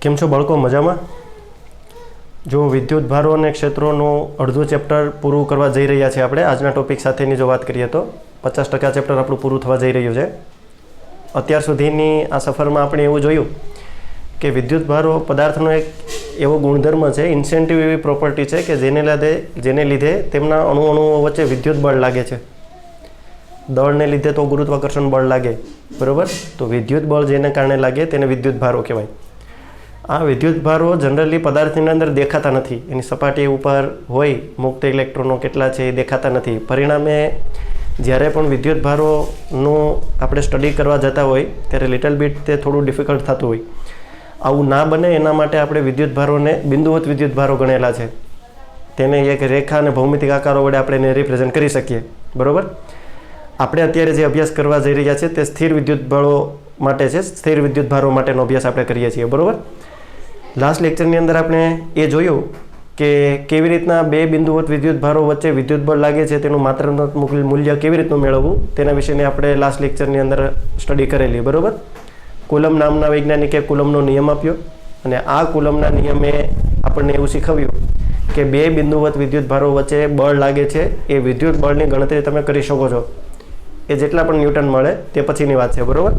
કેમ છો બાળકો? મજામાં? જો વિદ્યુત ભારો અને ક્ષેત્રોનું અડધું ચેપ્ટર પૂરું કરવા જઈ રહ્યા છે આપણે આજના ટોપિક સાથેની જો વાત કરીએ તો 50% ચેપ્ટર આપણું પૂરું થવા જઈ રહ્યું છે. અત્યાર સુધીની આ સફરમાં આપણે એવું જોયું કે વિદ્યુત ભારો પદાર્થનો એક એવો ગુણધર્મ છે, ઇન્સેન્ટિવ એવી પ્રોપર્ટી છે કે જેને લીધે તેમના અણુઓ વચ્ચે વિદ્યુત બળ લાગે છે. દળને લીધે તો ગુરુત્વાકર્ષણ બળ લાગે, બરાબર? તો વિદ્યુત બળ જેને કારણે લાગે તેને વિદ્યુત ભારો કહેવાય. આ વિદ્યુત ભારો જનરલી પદાર્થની અંદર દેખાતા નથી, એની સપાટી ઉપર હોય, મુક્ત ઇલેક્ટ્રોનો કેટલા છે એ દેખાતા નથી. પરિણામે જ્યારે પણ વિદ્યુત ભારોનું આપણે સ્ટડી કરવા જતા હોય ત્યારે લિટલ બીટ તે થોડું ડિફિકલ્ટ થતું હોય. આવું ના બને એના માટે આપણે વિદ્યુત ભારોને બિંદુવત વિદ્યુત ભારો ગણેલા છે. તેને એક રેખા અને ભૌમિતિક આકારો વડે આપણે એને રિપ્રેઝન્ટ કરી શકીએ, બરાબર? આપણે અત્યારે જે અભ્યાસ કરવા જઈ રહ્યા છે તે સ્થિર વિદ્યુત બળો માટે છે, સ્થિર વિદ્યુત ભારો માટેનો અભ્યાસ આપણે કરીએ છીએ, બરાબર? લાસ્ટ લેક્ચરની અંદર આપણે એ જોયું કે કેવી રીતના બે બિંદુવત વિદ્યુત ભારો વચ્ચે વિદ્યુત બળ લાગે છે તેનું માત્રાત્મક મૂલ્ય કેવી રીતનું મેળવવું તેના વિશેની આપણે લાસ્ટ લેક્ચરની અંદર સ્ટડી કરેલી, બરાબર? કુલમ નામના વૈજ્ઞાનિકે કુલમનો નિયમ આપ્યો અને આ કુલમના નિયમે આપણને એવું શીખવ્યું કે બે બિંદુવત વિદ્યુત ભારો વચ્ચે બળ લાગે છે એ વિદ્યુત બળની ગણતરી તમે કરી શકો છો. એ જેટલા પણ ન્યૂટન મળે તે પછીની વાત છે, બરાબર?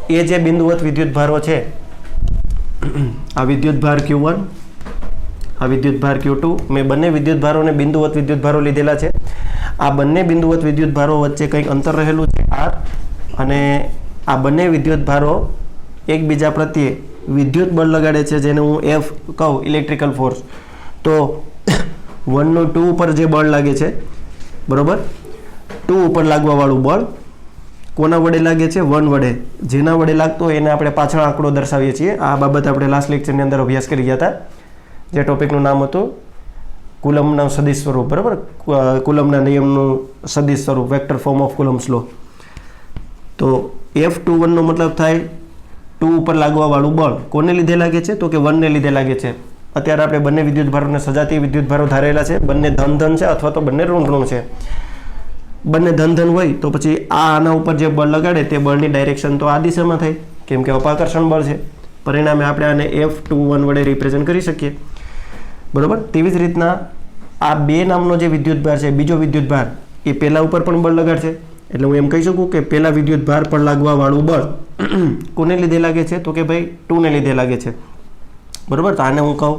એ જે બિંદુવત વિદ્યુત ભારો છે, આ વિદ્યુત ભાર Q1, આ વિદ્યુત ભાર Q2, મેં બંને વિદ્યુત ભારોને બિંદુવત વિદ્યુત ભારો લીધેલા છે. આ બંને બિંદુવત વિદ્યુત ભારો વચ્ચે કંઈક અંતર રહેલું છે R, અને આ બંને વિદ્યુત ભારો એકબીજા પ્રત્યે વિદ્યુત બળ લગાડે છે જેને હું F કહું, ઇલેક્ટ્રિકલ ફોર્સ. તો 1 નું 2 ઉપર જે બળ લાગે છે, બરાબર, 2 ઉપર લાગવાવાળું બળ કોના વડે લાગે છે? 1 વડે. જેના વડે લાગતો હોય એને આપણે પાછળ આંકડો દર્શાવીએ છીએ. આ બાબત આપણે લાસ્ટ લેક્ચરની અંદર અભ્યાસ કરી ગયા હતા, જે ટોપિકનું નામ હતું કુલમના સદિશ સ્વરૂપ, બરાબર? કુલમના નિયમનું સદિશ સ્વરૂપ, વેક્ટર ફોર્મ ઓફ કુલમ્સ લો. તો F21 નો મતલબ થાય 2 ઉપર લાગવાવાળું બળ કોને લીધે લાગે છે? તો કે 1 ને લીધે લાગે છે. અત્યારે આપણે બંને વિદ્યુત ભારોને સજાતીય વિદ્યુત ભારો ધારેલા છે. બંને ધન છે અથવા તો બંને ઋણ છે. બંને ધન હોય તો પછી આના ઉપર જે બળ લગાડે તે બળની ડાયરેક્શન તો આ દિશામાં થાય, કેમ કે અપાકર્ષણ બળ છે. પરિણામે આપણે આને F21 વડે રિપ્રેઝન્ટ કરી શકીએ, બરાબર? તેવી જ રીતના આ બે નામનો જે વિદ્યુત ભાર છે, બીજો વિદ્યુત ભાર, એ પહેલા ઉપર પણ બળ લગાડશે. એટલે હું એમ કહી શકું કે પહેલા વિદ્યુત ભાર પર લાગવાવાળું બળ કોને લીધે લાગે છે? તો કે ભાઈ 2 ને લીધે લાગે છે, બરાબર? તો આને હું કહું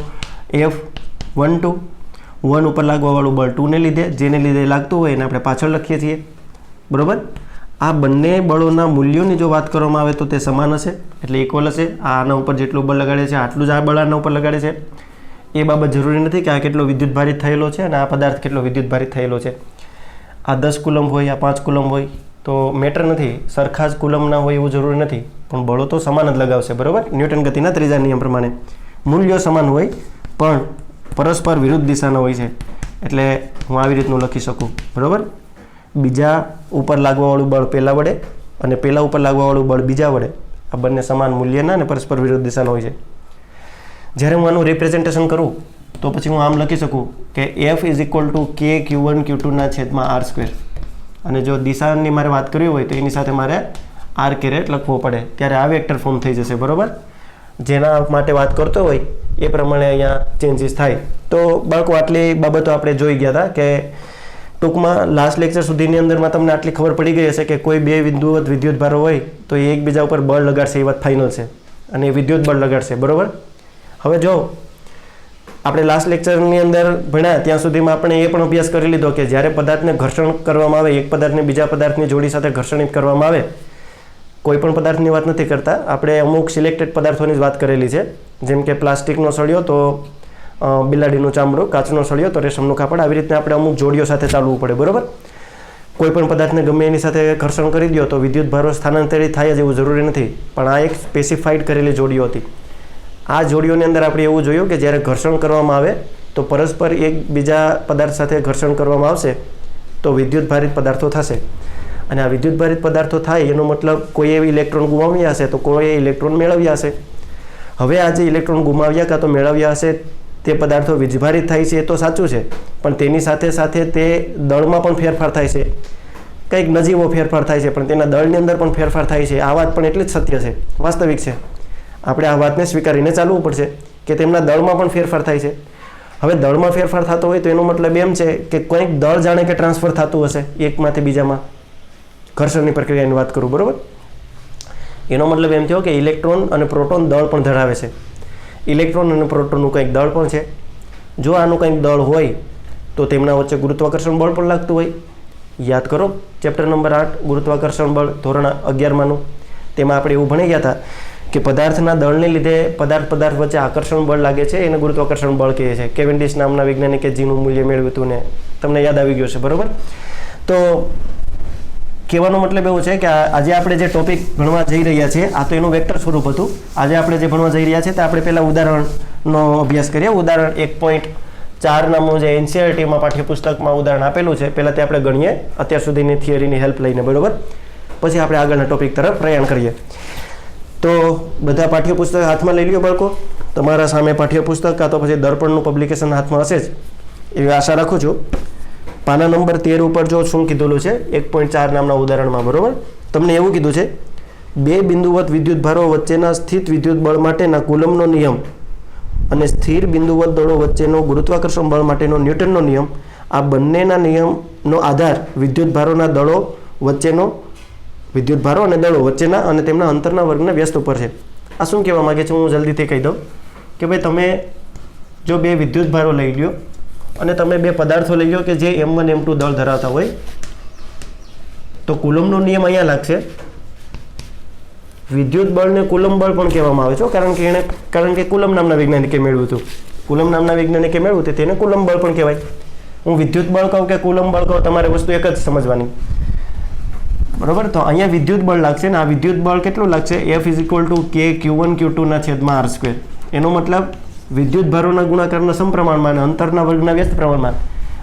F12. 1 ઉપર લાગવાવાળું બળ 2 ને લીધે, જેને લીધે લાગતું હોય એને આપણે પાછળ લખીએ છીએ, બરાબર? આ બંને બળોના મૂલ્યોની જો વાત કરવામાં આવે તો તે સમાન હશે, એટલે ઇક્વલ હશે. આના ઉપર જેટલું બળ લગાડે છે આટલું જ આ બળ આના ઉપર લગાડે છે. એ બાબત જરૂરી નથી કે આ કેટલો વિદ્યુત ભારિત થયેલો છે અને આ પદાર્થ કેટલો વિદ્યુત ભારિત થયેલો છે. આ 10 કુલમ હોય, આ 5 કુલમ હોય તો મેટર નથી, સરખા જ કુલમના હોય એવું જરૂરી નથી, પણ બળો તો સમાન જ લગાવશે, બરાબર? ન્યૂટન ગતિના ત્રીજા નિયમ પ્રમાણે મૂલ્યો સમાન હોય પણ પરસ્પર વિરુદ્ધ દિશાના હોય છે. એટલે હું આવી રીતનું લખી શકું, બરાબર? બીજા ઉપર લાગવાવાળું બળ પહેલા વડે અને પહેલા ઉપર લાગવાવાળું બળ બીજા વડે, આ બંને સમાન મૂલ્યના અને પરસ્પર વિરુદ્ધ દિશાના હોય છે. જ્યારે હું આનું રિપ્રેઝન્ટેશન કરું તો પછી હું આમ લખી શકું કે F is equal two K Q1 Q2 છેદમાં R². અને જો દિશાની મારે વાત કરવી હોય તો એની સાથે મારે R કેરેટ લખવો પડે, ત્યારે આ વેક્ટર ફોર્મ થઈ જશે, બરાબર? જેના માટે વાત કરતો હોય એ પ્રમાણે અહીંયા ચેન્જીસ થાય. તો બાળકો આટલી બાબતો આપણે જોઈ ગયા હતા કે ટૂંકમાં લાસ્ટ લેક્ચર સુધીની અંદરમાં તમને આટલી ખબર પડી ગઈ હશે કે કોઈ બે બિંદુવત વિદ્યુત ભારો હોય તો એ એકબીજા ઉપર બળ લગાડશે, એ વાત ફાઇનલ છે, અને એ વિદ્યુત બળ લગાડશે, બરાબર? હવે જો આપણે લાસ્ટ લેક્ચરની અંદર ભણ્યા ત્યાં સુધીમાં આપણે એ પણ અભ્યાસ કરી લીધો કે જ્યારે પદાર્થને ઘર્ષણ કરવામાં આવે, એક પદાર્થને બીજા પદાર્થની જોડી સાથે ઘર્ષણિત કરવામાં આવે, કોઈ પણ પદાર્થની વાત નથી કરતા, આપણે અમુક સિલેક્ટેડ પદાર્થોની જ વાત કરેલી છે. જેમ કે પ્લાસ્ટિકનો સળિયો તો બિલાડીનું ચામડું, કાચનો સળિયો તો રેશમનું કાપડ, આવી રીતે આપણે અમુક જોડીઓ સાથે ચાલવું પડે, બરાબર? કોઈ પણ પદાર્થને ગમે એની સાથે ઘર્ષણ કરી દો તો વિદ્યુત ભારો સ્થાનાંતરિત થાય જ એવું જરૂરી નથી, પણ આ એક સ્પેસિફાઈડ કરેલી જોડીઓ હતી. આ જોડીઓની અંદર આપણે એવું જોયું કે જ્યારે ઘર્ષણ કરવામાં આવે તો પરસ્પર એકબીજા પદાર્થ સાથે ઘર્ષણ કરવામાં આવશે તો વિદ્યુત ભારિત પદાર્થો થશે. અને આ વિદ્યુત ભારિત પદાર્થો થાય એનો મતલબ કોઈ એવી ઇલેક્ટ્રોન ગુમાવ્યા હશે તો કોઈ ઇલેક્ટ્રોન મેળવ્યા હશે. હવે આ જે ઇલેક્ટ્રોન ગુમાવ્યા કાં તો મેળવ્યા હશે તે પદાર્થો વીજભારિત થાય છે, એ તો સાચું છે, પણ તેની સાથે સાથે તે દળમાં પણ ફેરફાર થાય છે, કંઈક નજીવો ફેરફાર થાય છે, પણ તેના દળની અંદર પણ ફેરફાર થાય છે. આ વાત પણ એટલી જ સત્ય છે, વાસ્તવિક છે. આપણે આ વાતને સ્વીકારીને ચાલવું પડશે કે તેમના દળમાં પણ ફેરફાર થાય છે. હવે દળમાં ફેરફાર થતો હોય તો એનો મતલબ એમ છે કે કંઈક દળ જાણે કે ટ્રાન્સફર થતું હશે એકમાંથી બીજામાં. ઘર્ષણની પ્રક્રિયાની વાત કરું, બરાબર. એનો મતલબ એમ થયો કે ઇલેક્ટ્રોન અને પ્રોટોન દળ પણ ધરાવે છે. ઇલેક્ટ્રોન અને પ્રોટોનનું કંઈક દળ પણ છે. જો આનું કંઈક દળ હોય તો તેમના વચ્ચે ગુરુત્વાકર્ષણ બળ પણ લાગતું હોય. યાદ કરો ચેપ્ટર નંબર 8 ગુરુત્વાકર્ષણ બળ ધોરણ 11માંનું. તેમાં આપણે એવું ભણી ગયા હતા કે પદાર્થના દળને લીધે પદાર્થ વચ્ચે આકર્ષણ બળ લાગે છે, એને ગુરુત્વાકર્ષણ બળ કહે છે. કેવેન્ડિશ નામના વૈજ્ઞાનિકે જીનું મૂલ્ય મેળવ્યું હતું ને તમને યાદ આવી ગયું છે, બરાબર. તો કહેવાનો મતલબ એવો છે કે આજે આપણે જે ટોપિક ભણવા જઈ રહ્યા છીએ આ તો એનું વેક્ટર સ્વરૂપ હતું. આજે આપણે જે ભણવા જઈ રહ્યા છીએ તે આપણે પહેલાં ઉદાહરણનો અભ્યાસ કરીએ. ઉદાહરણ 1.4 નામનું જે એનસીઈઆરટીમાં પાઠ્યપુસ્તકમાં ઉદાહરણ આપેલું છે પહેલાં તે આપણે ગણીએ અત્યાર સુધીની થિયરીની હેલ્પ લઈને, બરાબર. પછી આપણે આગળના ટોપિક તરફ પ્રયાણ કરીએ. તો બધા પાઠ્યપુસ્તક હાથમાં લઈ લ્યો બાળકો. તમારા સામે પાઠ્યપુસ્તક કાં તો પછી દર્પણનું પબ્લિકેશન હાથમાં હશે જ એવી આશા રાખું છું. પાના નંબર 13 ઉપર જો શું કીધેલું છે 1.4 નામના ઉદાહરણમાં, બરાબર. તમને એવું કીધું છે બે બિંદુવત વિદ્યુત ભારો વચ્ચેના સ્થિત વિદ્યુત બળ માટેના કુલમનો નિયમ અને સ્થિર બિંદુવત દળો વચ્ચેનો ગુરુત્વાકર્ષણ બળ માટેનો ન્યૂટનનો નિયમ, આ બંનેના નિયમનો આધાર વિદ્યુત ભારોના દળો વચ્ચેનો વિદ્યુત ભારો અને દળો વચ્ચેના અને તેમના અંતરના વર્ગના વ્યસ્ત ઉપર છે. આ શું કહેવા માગે છે હું જલ્દીથી કહી દઉં કે ભાઈ તમે જો બે વિદ્યુત ભારો લઈ લ્યો અને તમે બે પદાર્થો લઈ લો કે જે M1 M2 દળ ધરાવતા હોય તો કુલમનો નિયમ અહીંયા લાગશે. વિદ્યુત બળને કુલમ બળ પણ કહેવામાં આવે છે કારણ કે કુલમ નામના વૈજ્ઞાનિકે મેળવ્યું હતું. કુલમ નામના વૈજ્ઞાનિકે મેળવ્યું હતું તેને કુલમ બળ પણ કહેવાય. હું વિદ્યુત બળ કહું કે કુલમ બળ કહું તમારે વસ્તુ એક જ સમજવાની, બરાબર. તો અહીંયા વિદ્યુત બળ લાગશે ને આ વિદ્યુત બળ કેટલું લાગશે F = K Q1 Q2/R². એનો મતલબ વિદ્યુત ભારોના ગુણાકારના સમપ્રમાણમાં અને અંતરના વર્ગના વ્યસ્ત પ્રમાણમાં.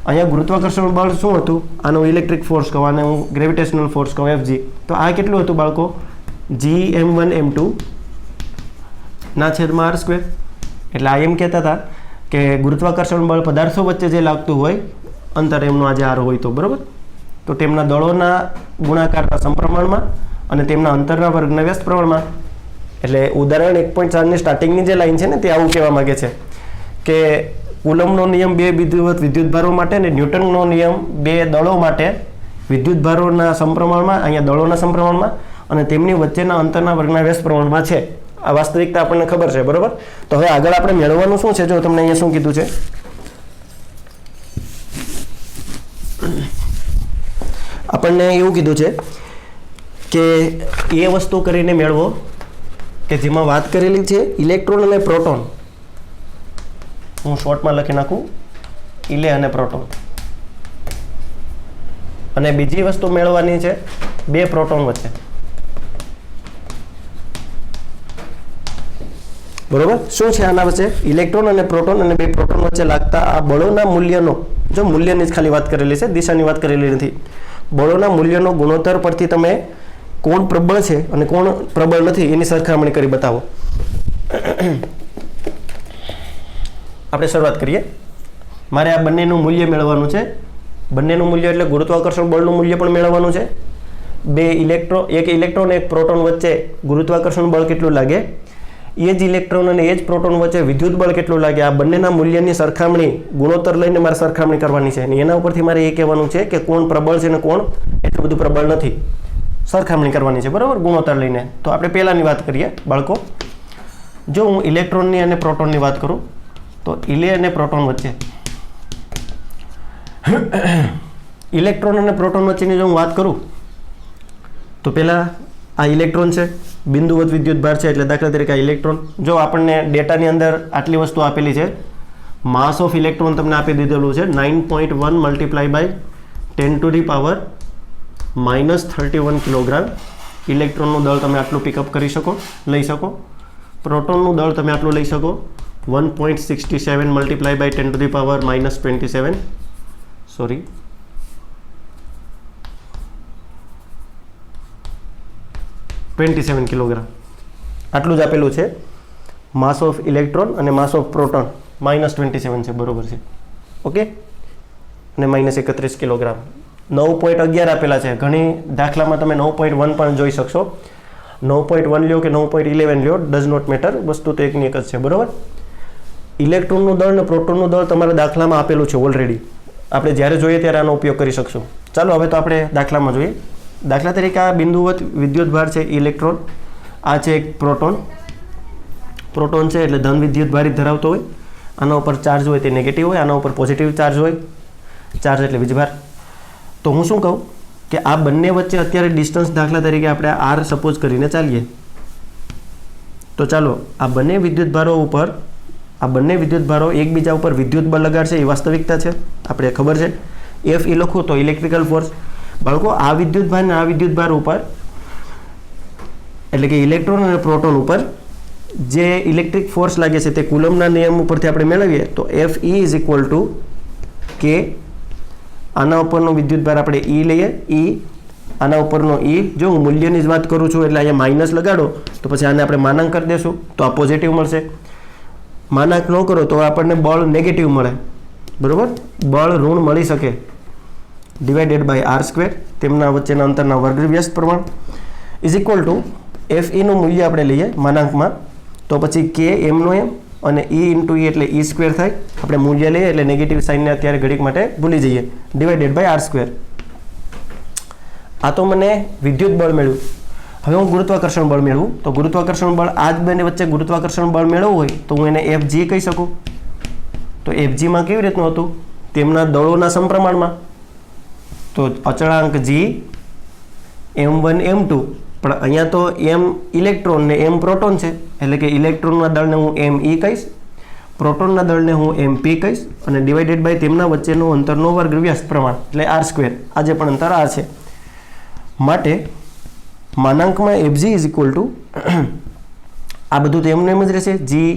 અહીંયા ગુરુત્વાકર્ષણ બળ શું હતું આનો ઇલેક્ટ્રિક ફોર્સ કહું અને હું ગ્રેવિટેશનલ ફોર્સ કહું Fg. તો આ કેટલું હતું બાળકો Gm1 M2/R². એટલે આ એમ કહેતા હતા કે ગુરુત્વાકર્ષણ બળ પદાર્થો વચ્ચે જે લાગતું હોય અંતર એમનો આજે R હોય તો, બરાબર. તો તેમના દળોના ગુણાકારના સમપ્રમાણમાં અને તેમના અંતરના વર્ગના વ્યસ્ત પ્રમાણમાં. એટલે ઉદાહરણ 1.4 ની સ્ટાર્ટિંગની જે લાઈન છે ને તે આવું કહેવા માંગે છે કે કુલમનો નિયમ બે વિદ્યુત ભારો માટે અને ન્યૂટનનો નિયમ બે દળો માટે વિદ્યુત ભારોના સમપ્રમાણમાં, અહીંયા દળોના સમપ્રમાણમાં અને તેમની વચ્ચેના અંતરના વર્ગના વ્યસ્ત પ્રમાણમાં છે. આ વાસ્તવિકતા આપણને ખબર છે, બરાબર. તો હવે આગળ આપણે મેળવવાનું શું છે જો તમને અહીંયા શું કીધું છે આપણને એવું કીધું છે કે એ વસ્તુ કરીને મેળવો કે જેમાં વાત કરેલી છે ઇલેક્ટ્રોન અને પ્રોટોન. હું શોર્ટમાં લખી નાખું ઇલે અને પ્રોટોન. અને બીજી વસ્તુ મેળવવાની છે બે પ્રોટોન વચ્ચે, બરોબર. શું છે આના વચ્ચે ઇલેક્ટ્રોન અને પ્રોટોન અને બે પ્રોટોન વચ્ચે લાગતા આ બળોના મૂલ્યનો, જો મૂલ્યની જ ખાલી વાત કરેલી છે, દિશાની વાત કરેલી નથી. બળોના મૂલ્યનો ગુણોત્તર પરથી તમે કોણ પ્રબળ છે અને કોણ પ્રબળ નથી એની સરખામણી કરી બતાવો. આપણે શરૂઆત કરીએ. મારે આ બંનેનું મૂલ્ય મેળવવાનું છે. બંનેનું મૂલ્ય એટલે ગુરુત્વાકર્ષણ બળનું મૂલ્ય પણ મેળવવાનું છે. એક ઇલેક્ટ્રોન એક પ્રોટોન વચ્ચે ગુરુત્વાકર્ષણ બળ કેટલું લાગે, એ જ ઇલેક્ટ્રોન અને એ જ પ્રોટોન વચ્ચે વિદ્યુત બળ કેટલું લાગે, આ બંનેના મૂલ્યની સરખામણી ગુણોત્તર લઈને મારે સરખામણી કરવાની છે. અને એના ઉપરથી મારે એ કહેવાનું છે કે કોણ પ્રબળ છે અને કોણ એટલું બધું પ્રબળ નથી. સરખામણી કરવાની છે, બરાબર, ગુણોત્તર લઈને. તો આપણે પહેલાંની વાત કરીએ બાળકો. જો હું ઇલેક્ટ્રોનની અને પ્રોટોનની વાત કરું તો ઇલે અને પ્રોટોન વચ્ચે ઇલેક્ટ્રોન અને પ્રોટોન વચ્ચેની જો હું વાત કરું તો પહેલાં આ ઇલેક્ટ્રોન છે, બિંદુવત વિદ્યુત ભાર છે, એટલે દાખલા તરીકે આ ઇલેક્ટ્રોન. જો આપણને ડેટાની અંદર આટલી વસ્તુ આપેલી છે, માસ ઓફ ઇલેક્ટ્રોન તમને આપી દીધેલું છે 9.1 × 10 - 31 કિલોગ્રામ. ઇલેક્ટ્રોનનું દળ તમે આટલું પિકઅપ કરી શકો, લઈ શકો. પ્રોટોનનું દળ તમે આટલું લઈ શકો 1.67 × 10 - 27 27 કિલોગ્રામ. આટલું જ આપેલું છે માસ ઓફ ઇલેક્ટ્રોન અને માસ ઓફ પ્રોટોન -27 છે, બરોબર છે, ઓકે. અને -31 કિલોગ્રામ. 9.11 આપેલા છે. ઘણી દાખલામાં તમે 9.1 પણ જોઈ શકશો. 9.1 લ્યો કે 9.11 લ્યો, ડઝ નોટ મેટર, વસ્તુ તો એકની એક જ છે, બરાબર. ઇલેક્ટ્રોનનું દળ અને પ્રોટોનનું દળ તમારા દાખલામાં આપેલું છે ઓલરેડી. આપણે જ્યારે જોઈએ ત્યારે આનો ઉપયોગ કરી શકશું. ચાલો હવે તો આપણે દાખલામાં જોઈએ. દાખલા તરીકે આ બિંદુવત વિદ્યુતભાર છે ઇલેક્ટ્રોન, આ છે એક પ્રોટોન. પ્રોટોન છે એટલે ધન વિદ્યુતભારિત ધરાવતો હોય. આના ઉપર ચાર્જ હોય તે નેગેટિવ હોય, આના ઉપર પોઝિટિવ ચાર્જ હોય. ચાર્જ એટલે વીજભાર. તો હું શું કહું કે આ બંને વચ્ચે અત્યારે ડિસ્ટન્સ દાખલા તરીકે આપણે આર સપોઝ કરીને ચાલીએ. તો ચાલો આ બંને વિદ્યુતભારો એકબીજા ઉપર વિદ્યુત બળ લગાડશે એ વાસ્તવિકતા છે, આપણે ખબર છે. એફ ઈ લખું તો ઇલેક્ટ્રિકલ ફોર્સ. બાળકો આ વિદ્યુતભાર અને આ વિદ્યુતભાર ઉપર એટલે કે ઇલેક્ટ્રોન અને પ્રોટોન ઉપર જે ઇલેક્ટ્રિક ફોર્સ લાગે છે તે કુલમના નિયમ ઉપરથી આપણે મેળવીએ તો F E is equal to કે આના ઉપરનો વિદ્યુતભાર આપણે ઈ લઈએ, ઈ આના ઉપરનો ઈ. જો હું મૂલ્યની જ વાત કરું છું એટલે અહીંયા માઇનસ લગાડો તો પછી આને આપણે માનાંક કરી દેશું તો આ પોઝિટિવ મળશે. માનાંક ન કરો તો આપણને બળ નેગેટિવ મળે, બરાબર. બળ ઋણ મળી શકે ડિવાઇડેડ બાય આર સ્ક્વેર, તેમના વચ્ચેના અંતરના વર્ગ વ્યસ્ત પ્રમાણ ઇઝ ઇક્વલ ટુ એફ ઈનું મૂલ્ય આપણે લઈએ માનાંકમાં તો પછી કે એમનો એમ અને ઈ ઇન્ટુ ઈ એટલે ઈ સ્ક્વેર થાય. આપણે મૂલ્ય લઈએ એટલે નેગેટિવ સાઇનને અત્યારે ઘડીક માટે ભૂલી જઈએ, ડિવાઇડેડ બાય આર સ્ક્વેર. આ તો મને વિદ્યુત બળ મળ્યું. હવે હું ગુરુત્વાકર્ષણ બળ મેળવું તો ગુરુત્વાકર્ષણ બળ આ જ બંને વચ્ચે ગુરુત્વાકર્ષણ બળ મેળવવું હોય તો હું એને એફ જી કહી શકું. તો એફ જીમાં કેવી રીતનું હતું, તેમના દળોના સમપ્રમાણમાં. તો અચળાંક જી M1 M2, પણ અહીંયા તો એમ ઇલેક્ટ્રોન ને એમ પ્રોટોન છે એટલે કે ઇલેક્ટ્રોનના દળને હું એમ ઈ કહીશ, પ્રોટોનના દળને હું એમ પી કહીશ અને ડિવાઇડેડ બાય તેમના વચ્ચેનો અંતરનો વર્ગ વ્યસ્ત પ્રમાણ એટલે આર સ્ક્વેર. આજે પણ અંતર આર છે માટે માનાંકમાં F G is equal to આ બધું તો એમનું એમ જ રહેશે, G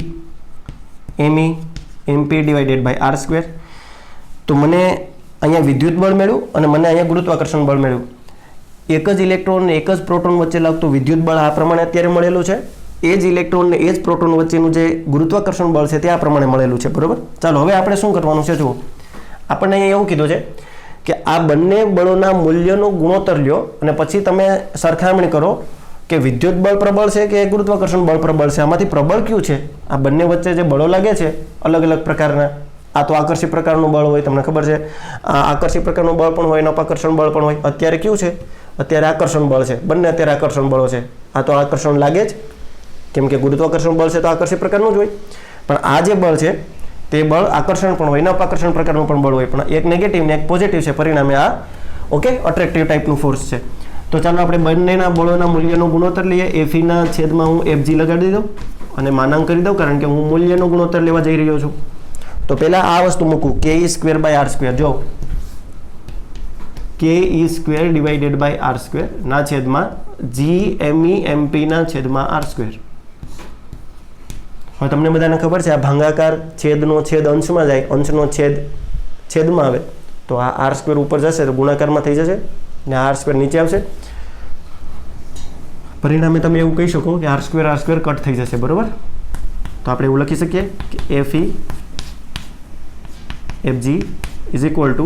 M E M P divided by R square. તો મને અહીંયા વિદ્યુત બળ મળ્યું અને મને અહીંયા ગુરુત્વાકર્ષણ બળ મળ્યું. એક જ ઇલેક્ટ્રોન ને એક જ પ્રોટોન વચ્ચે લાગતું વિદ્યુત બળ આ પ્રમાણે અત્યારે મળેલું છે. એ જ ઇલેક્ટ્રોન ને એ જ પ્રોટોન વચ્ચેનું જે ગુરુત્વાકર્ષણ બળ છે તે આ પ્રમાણે મળેલું છે, બરાબર. ચાલો હવે આપણે શું કરવાનું છે જુઓ. આપણને અહીંયા એવું કીધું છે કે આ બંને બળોના મૂલ્યનો ગુણોત્તર લ્યો અને પછી તમે સરખામણી કરો કે વિદ્યુત બળ પ્રબળ છે કે ગુરુત્વાકર્ષણ બળ પ્રબળ છે, આમાંથી પ્રબળ કયું છે. આ બંને વચ્ચે જે બળો લાગે છે અલગ અલગ પ્રકારના, આ તો આકર્ષી પ્રકારનું બળ હોય, તમને ખબર છે. આ આકર્ષી પ્રકારનું બળ પણ હોય અને અપાકર્ષણ બળ પણ હોય. અત્યારે કયું છે, અત્યારે આકર્ષણ બળ છે. બંને અત્યારે આકર્ષણ બળો છે. આ તો આકર્ષણ લાગે જ, કેમ કે ગુરુત્વાકર્ષણ બળ છે તો આકર્ષી પ્રકારનું જ હોય. પણ આ જે બળ છે તે બળ આકર્ષણ પણ હોય ને અપાકર્ષણ પ્રકારનું પણ બળ હોય, પણ એક નેગેટિવ ને એક પોઝિટિવ છે. પરિણામે આ ઓકે અટ્રેક્ટિવ ટાઈપનું ફોર્સ છે. તો ચાલો આપણે બંનેના બળોના મૂલ્યનો ગુણોત્તર લઈએ. એફઈના છેદમાં હું એફજી લગાડી દઉં અને માનાંક કરી દઉં કારણ કે હું મૂલ્યનો ગુણોત્તર લેવા જઈ રહ્યો છું. તો પહેલાં આ વસ્તુ મૂકું કે E square by R square. જો કે E square divided by R square ના છેદમાં જી એમઈ એમપીના છેદમાં આર સ્ક્વેર. હવે તમને બધાને ખબર છે આ ભાંગાકાર છેદનો છેદ અંશમાં જાય, અંશનો છેદ છેદમાં આવે તો આ આર સ્ક્વેર ઉપર જશે તો ગુણાકારમાં થઈ જશે ને આર સ્ક્વેર નીચે આવશે. પરિણામે તમે એવું કહી શકો કે આર સ્ક્વેર કટ થઈ જશે, બરાબર. તો આપણે એવું લખી શકીએ કે F E F G is equal to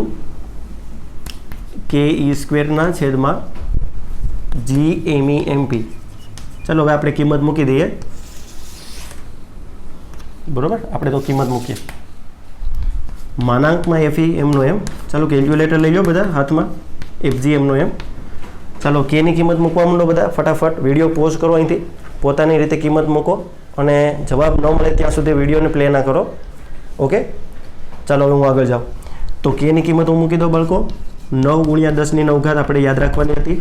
K E સ્ક્વેરના છેદમાં જી એમઈ એમપી. ચાલો હવે આપણે કિંમત મૂકી દઈએ, બરાબર. આપણે તો કિંમત મૂકીએ માનાંકમાં એફઈ એમનો એમ. ચાલો કેલ્ક્યુલેટર લઈ લો બધા હાથમાં, એફજી એમનો એમ. ચાલો કેની કિંમત મૂકવા માંડો બધા ફટાફટ. વિડીયો પોઝ કરો, અહીંથી પોતાની રીતે કિંમત મૂકો અને જવાબ ન મળે ત્યાં સુધી વિડીયોને પ્લે ના કરો, ઓકે. ચાલો હવે હું આગળ જાઉં. તો કેની કિંમત હું મૂકી દઉં બાળકો. 9 ગુણ્યા 10ની 9 ઘાત આપણે યાદ રાખવાની હતી.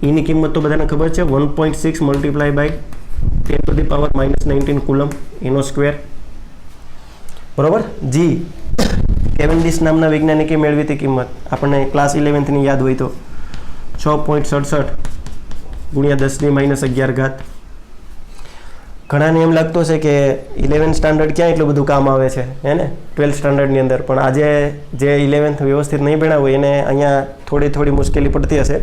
ઈની કિંમત તો બધાને ખબર છે, 1.6 મલ્ટીપ્લાય બાય 10⁻⁻19 કુલમ એનો સ્ક્વેર, બરાબર. જી કેવેન્ડિશ નામના વૈજ્ઞાનિકે મેળવી હતી કિંમત, આપણને ક્લાસ 11થની યાદ હોય તો 6.67 ગુણ્યા 10⁻11 ઘાત. ઘણાને એમ લાગતો છે કે 11th સ્ટાન્ડર્ડ ક્યાં એટલું બધું કામ આવે છે હે ને 12th સ્ટાન્ડર્ડની અંદર, પણ આજે જે 11th વ્યવસ્થિત નહીં ભણ્યા હોય એને અહીંયા થોડી મુશ્કેલી પડતી હશે.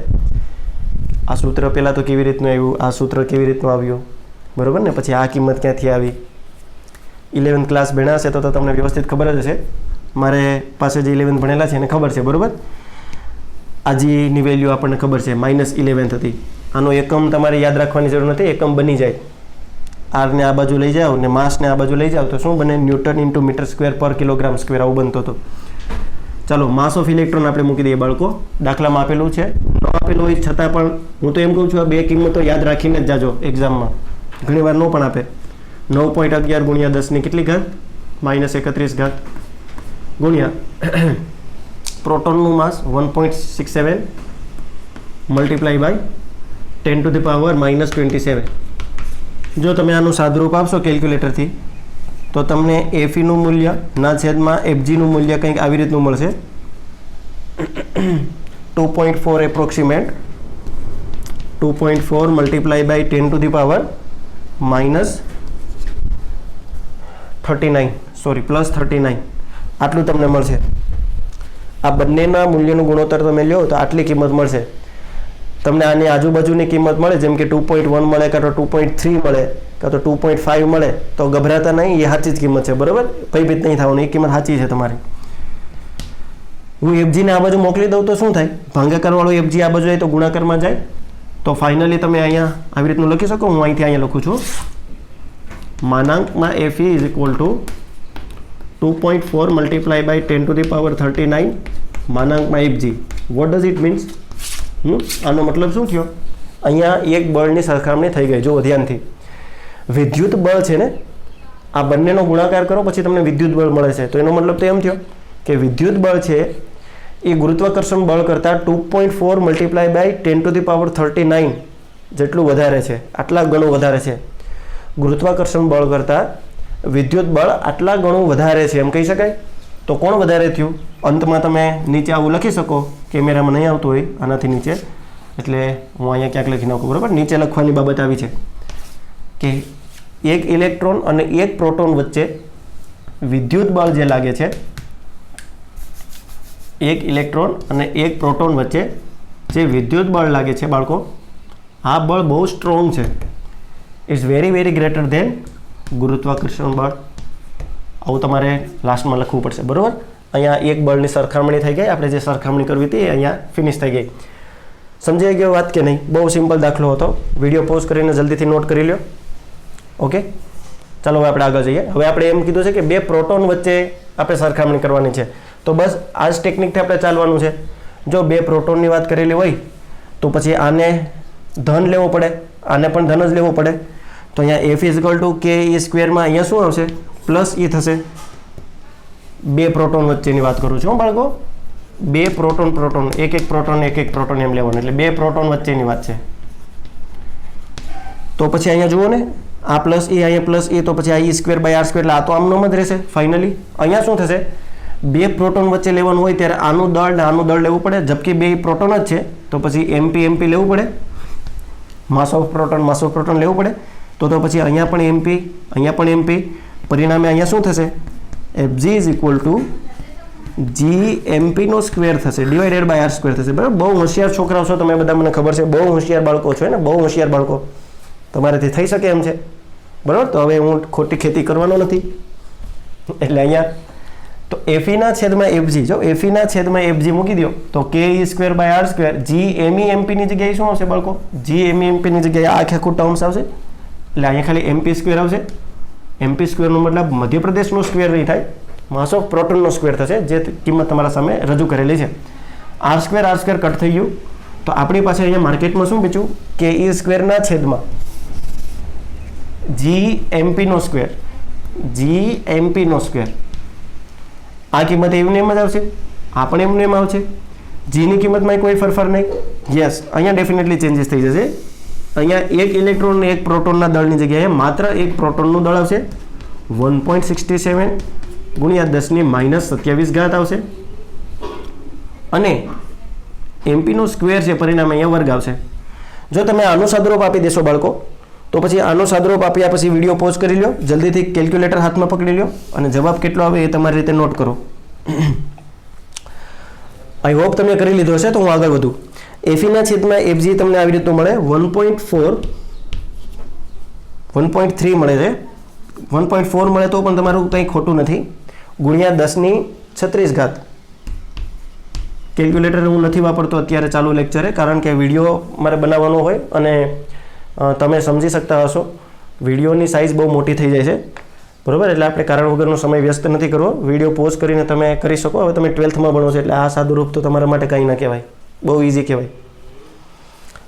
આ સૂત્ર પહેલાં તો કેવી રીતનું આવ્યું, આ સૂત્ર કેવી રીતનું આવ્યું, બરાબર ને. પછી આ કિંમત ક્યાંથી આવી. 11th ક્લાસ ભણ્યા હશે તો તમને વ્યવસ્થિત ખબર જ હશે. મારે પાસે જે 11th ભણેલા છે એને ખબર છે, બરાબર. આ જીની વેલ્યુ આપણને ખબર છે -11 હતી. આનો એકમ તમારે યાદ રાખવાની જરૂર નથી, એકમ બની જાય. આરને આ બાજુ લઈ જાઓ ને માસને આ બાજુ લઈ જાઓ તો શું બને? ન્યૂટન ઇન્ટુ મીટર સ્ક્વેર પર કિલોગ્રામ સ્ક્વેર આવું બનતો હતો. ચાલો માસ ઓફ ઇલેક્ટ્રોન આપણે મૂકી દઈએ બાળકો. દાખલામાં આપેલું છે, ન આપેલું હોય છતાં પણ હું તો એમ કહું છું આ બે કિંમતો યાદ રાખીને જ જાજો એક્ઝામમાં. ઘણી વાર ન પણ આપે. 9.11 ગુણ્યા 10 કેટલી ઘાત? -31 ઘાત ગુણ્યા પ્રોટોનનું માસ 1.67 મલ્ટીપ્લાય બાય 10⁻⁻27. જો તમે આનું સાદુરૂપ આપશો કેલ્ક્યુલેટરથી તો તમને એફઈનું મૂલ્ય ના છેદમાં એફજીનું મૂલ્ય કંઈક આવી રીતનું મળશે. 2.4 એપ્રોક્સિમેટ 2.4 મલ્ટીપ્લાય બાય 10⁻39 આટલું તમને મળશે. આ બંનેના મૂલ્યનું ગુણોત્તર તમે લો તો આટલી કિંમત મળશે. તમને આની આજુબાજુની કિંમત મળે જેમ કે 2.1 મળે કાં તો 2.3 મળે કાં તો 2.5 મળે તો ગભરાતા નહીં, એ સાચી જ કિંમત છે, બરાબર? ભયભીત નહીં થવાનું, એ કિંમત સાચી છે તમારી. હું એફજીને આ બાજુ મોકલી દઉં તો શું થાય? ભાગાકારવાળો એફજી આ બાજુ જાય તો ગુણાકારમાં જાય. તો ફાઇનલી તમે અહીંયા આવી રીતનું લખી શકો. હું અહીંથી અહીંયા લખું છું માનાંકમાં FE is equal to 2.4 multiply by 10⁻39 માનાંકમાં FG. What does it means? આનો મતલબ શું થયો? અહીંયા એક બળની સરખામણી થઈ ગઈ. જો ધ્યાનથી, વિદ્યુત બળ છે ને, આ બંનેનો ગુણાકાર કરો પછી તમને વિદ્યુત બળ મળે છે. તો એનો મતલબ તો એમ થયો કે વિદ્યુત બળ છે એ ગુરુત્વાકર્ષણ બળ કરતાં 2.4 મલ્ટીપ્લાય બાય 10⁻39 જેટલું વધારે છે, આટલા ગણું વધારે છે. ગુરુત્વાકર્ષણ બળ કરતાં વિદ્યુત બળ આટલા ગણું વધારે છે એમ કહી શકાય. તો કોણ વધારે થયું? અંતમાં તમે નીચે આવું લખી શકો. કેમેરામાં નહીં આવતું હોય આનાથી નીચે, એટલે હું અહીંયા ક્યાંક લખી નાખું, બરાબર? નીચે લખવાની બાબત આવી છે કે એક ઇલેક્ટ્રોન અને એક પ્રોટોન વચ્ચે વિદ્યુત બળ જે લાગે છે, એક ઇલેક્ટ્રોન અને એક પ્રોટોન વચ્ચે જે વિદ્યુત બળ લાગે છે બાળકો, આ બળ બહુ સ્ટ્રોંગ છે. ઇટ્સ વેરી ગ્રેટર ધેન ગુરુત્વાકર્ષણ બળ. આવું તમારે લાસ્ટમાં લખવું પડશે, બરાબર? અહીંયા એક બળની સરખામણી થઈ ગઈ. આપણે જે સરખામણી કરવી હતી અહીંયા ફિનિશ થઈ ગઈ. સમજાઈ ગયો વાત કે નહીં? બહુ સિમ્પલ દાખલો હતો. વિડીયો પોઝ કરીને જલ્દીથી નોટ કરી લો. ઓકે, ચાલો હવે આપણે આગળ જઈએ. હવે આપણે એમ કીધું છે કે બે પ્રોટોન વચ્ચે આપણે સરખામણી કરવાની છે. તો બસ આ જ ટેકનિકથી આપણે ચાલવાનું છે. જો બે પ્રોટોનની વાત કરેલી હોય તો પછી આને ધન લેવો પડે, આને પણ ધન જ લેવો પડે. તો અહીંયા F is equal to K ઈ સ્ક્વેરમાં અહીંયા શું આવશે? પ્લસ ઈ થશે. બે પ્રોટોન વચ્ચેની વાત કરું છું બાળકો. બે પ્રોટોન એક પ્રોટોન એમ લેવાનું, એટલે બે પ્રોટોન વચ્ચેની વાત છે. તો પછી અહીંયા જુઓ ને, આ પ્લસ ઈ, અહીંયા પ્લસ ઈ, તો પછી આ ઈ સ્ક્વેર બાય આર સ્ક્વેર, એટલે આ તો આમનો જ રહેશે. ફાઇનલી અહીંયા શું થશે? બે પ્રોટોન વચ્ચે લેવાનું હોય ત્યારે આનું દળ ને આનું દળ લેવું પડે. જબકી બે પ્રોટોન જ છે તો પછી એમપી લેવું પડે. માસ ઓફ પ્રોટોન લેવું પડે. તો પછી અહીંયા પણ એમપી, અહીંયા પણ એમપી. પરિણામે અહીંયા શું થશે? FG is equal to G એમપીનો સ્ક્વેર થશે ડિવાઇડેડ બાય આર સ્ક્વેર થશે. બરાબર? બહુ હોશિયાર છોકરાઓ છો તમે બધા, મને ખબર છે. બહુ હોશિયાર બાળકો છો ને, બહુ હોશિયાર બાળકો. તમારાથી થઈ શકે એમ છે, બરાબર? તો હવે હું ખોટી ખેતી કરવાનો નથી. એટલે અહીંયા તો એફઈના છેદમાં એફજી, જો એફઈના છેદમાં એફજી મૂકી દો તો કે E square by R square. G ME એમપીની જગ્યાએ શું આવશે બાળકો? જી એમઈ એમપીની જગ્યાએ આ આખું ટર્મ્સ આવશે. એટલે અહીંયા ખાલી એમપી સ્ક્વેર આવશે. એમપી સ્ક્વેરનો મતલબ મધ્યપ્રદેશનો સ્ક્વેર નહીં થાય, માસ ઓફ પ્રોટોનનો સ્ક્વેર થશે, જે કિંમત તમારા સામે રજૂ કરેલી છે. આર સ્ક્વેર કટ થઈ ગયું. તો આપણી પાસે અહીંયા માર્કેટમાં શું બચ્યું? કે ઈ સ્ક્વેરના છેદમાં જી એમપીનો સ્ક્વેર. આ કિંમત એમને એમ જ આવશે, આ પણ એમને એમ આવશે. જીની કિંમતમાં કોઈ ફેરફાર નહીં. યસ, અહીંયા ડેફિનેટલી ચેન્જીસ થઈ જશે. અહીંયા એક ઇલેક્ટ્રોન અને એક પ્રોટોનના દળની જગ્યાએ માત્ર એક પ્રોટોનનું દળ આવશે. 1.67 ગુણ્યા 10⁻27 ઘાત આવશે. અને એમપીનો સ્ક્વેર છે, પરિણામે અહીંયા વર્ગ આવશે. જો તમે આનો સાદુરૂપ આપી દેશો બાળકો તો પછી આનો સાદુરૂપ આપ્યા પછી વિડીયો પોઝ કરી લો, જલ્દીથી કેલ્ક્યુલેટર હાથમાં પકડી લો અને જવાબ કેટલો આવે એ તમારી રીતે નોટ કરો. આઈ હોપ તમે કરી લીધો હશે. તો હું આગળ વધું. એફઈના છેદમાં એફજી તમને આવી રીતનું મળે 1.3 મળે છે. 1.4 મળે તો પણ તમારું કંઈ ખોટું નથી. ગુણ્યા 10⁻36 ઘાત, કેલ્ક્યુલેટર હું નથી વાપરતો અત્યારે ચાલુ લેક્ચરે, કારણ કે વિડીયો મારે બનાવવાનો હોય અને તમે સમજી શકતા હશો વિડીયોની સાઇઝ બહુ મોટી થઈ જાય છે, બરાબર. એટલે આપણે કારણ વગરનો સમય વ્યસ્ત નથી કરવો. વિડીયો પોઝ કરીને તમે કરી શકો. હવે તમે 12થમાં ભણો છો એટલે આ સાદું રૂપ તો તમારા માટે કંઈ ના કહેવાય, બહુ ઇઝી કહેવાય.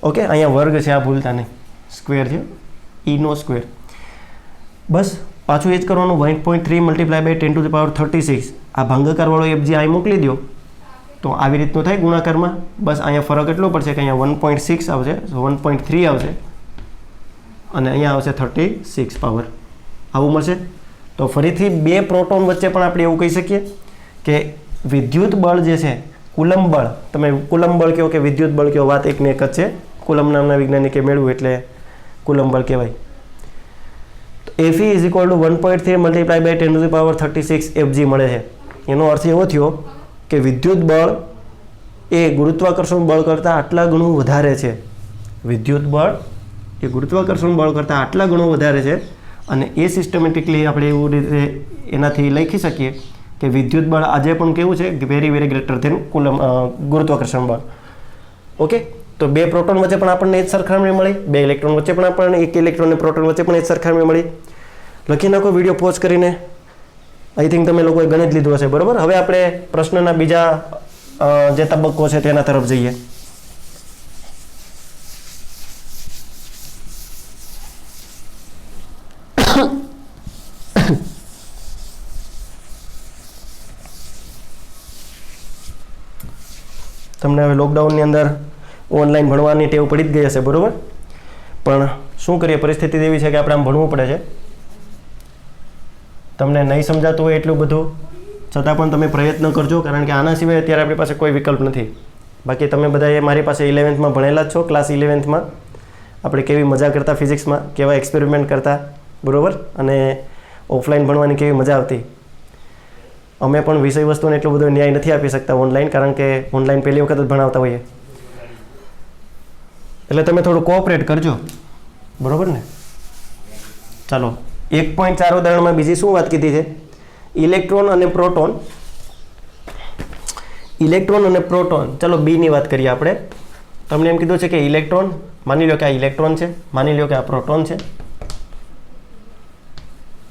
ઓકે, અહીંયા વર્ગ છે, આ ભૂલતા નહીં, સ્ક્વેર છે, ઈનો સ્ક્વેર. બસ પાછું એ જ કરવાનું. 1.3 multiply by 10 to the power 36 આ ભાંગાકારવાળો FG અહીં મોકલી દો તો આવી રીતનું થાય ગુણાકારમાં. બસ અહીંયા ફરક એટલો પડશે કે અહીંયા 1.6 આવશે, 1.3 આવશે અને અહીંયા આવશે 36 પાવર, આવું મળશે. તો ફરીથી બે પ્રોટોન વચ્ચે પણ આપણે એવું કહી શકીએ કે વિદ્યુત બળ જે છે, કુલમ બળ, તમે કુલમ બળ કહો કે વિદ્યુત બળ કહો, વાત એકને એક જ છે. કુલમ નામના વૈજ્ઞાનિકે મેળવ્યું એટલે કુલમ બળ કહેવાય. Fe is equal to 1.3 multiply by 10 to the power 36 FG મળે છે. એનો અર્થ એવો થયો કે વિદ્યુત બળ એ ગુરુત્વાકર્ષણ બળ કરતાં આટલા ગણું વધારે છે. વિદ્યુત બળ એ ગુરુત્વાકર્ષણ બળ કરતાં આટલા ગણું વધારે છે અને એ સિસ્ટમેટિકલી આપણે એવું રીતે એનાથી લખી શકીએ કે વિદ્યુત બળ આજે પણ કેવું છે, વેરી વેરી ગ્રેટર ધેન ગુરુત્વાકર્ષણ બળ. ઓકે, તો બે પ્રોટોન વચ્ચે પણ આપણને એ જ સરખામણી મળી, બે ઇલેક્ટ્રોન વચ્ચે પણ આપણને, એક ઇલેક્ટ્રોન અને પ્રોટોન વચ્ચે પણ એ જ સરખામણી મળી. લખી નાખો વિડીયો પોઝ કરીને. આઈ થિંક તમે લોકોએ ગણિત લીધું હશે, બરાબર. હવે આપણે પ્રશ્નના બીજા જે તબક્કો છે તેના તરફ જઈએ. તમને હવે લોકડાઉનની અંદર ઓનલાઈન ભણવાની ટેવ પડી જ ગઈ હશે, બરાબર. પણ શું કરીએ, પરિસ્થિતિ એવી છે કે આપણે આમ ભણવું પડે છે. તમને નહીં સમજાતું હોય એટલું બધું, છતાં પણ તમે પ્રયત્ન કરજો, કારણ કે આના સિવાય અત્યારે આપણી પાસે કોઈ વિકલ્પ નથી. બાકી તમે બધાએ મારી પાસે 11થમાં ભણેલા જ છો, ક્લાસ 11થમાં આપણે કેવી મજા કરતા ફિઝિક્સમાં, કેવા એક્સપેરિમેન્ટ કરતા, બરાબર. અને ઓફલાઈન ભણવાની કેવી મજા આવતી. અમે પણ વિષય વસ્તુને એટલો બધો ન્યાય નથી આપી શકતા ઓનલાઈન, કારણ કે ઓનલાઈન પહેલી વખત જ ભણાવતા હોઈએ. એટલે તમે થોડું કોઓપરેટ કરજો, બરાબર ને. ચાલો, 1.4 ઉદાહરણમાં બીજી શું વાત કીધી છે? ઇલેક્ટ્રોન અને પ્રોટોન. ઇલેક્ટ્રોન અને પ્રોટોન, ચલો બીની વાત કરીએ આપણે. તમને એમ કીધું છે કે ઇલેક્ટ્રોન, માની લો કે આ ઇલેક્ટ્રોન છે, માની લો કે આ પ્રોટોન છે.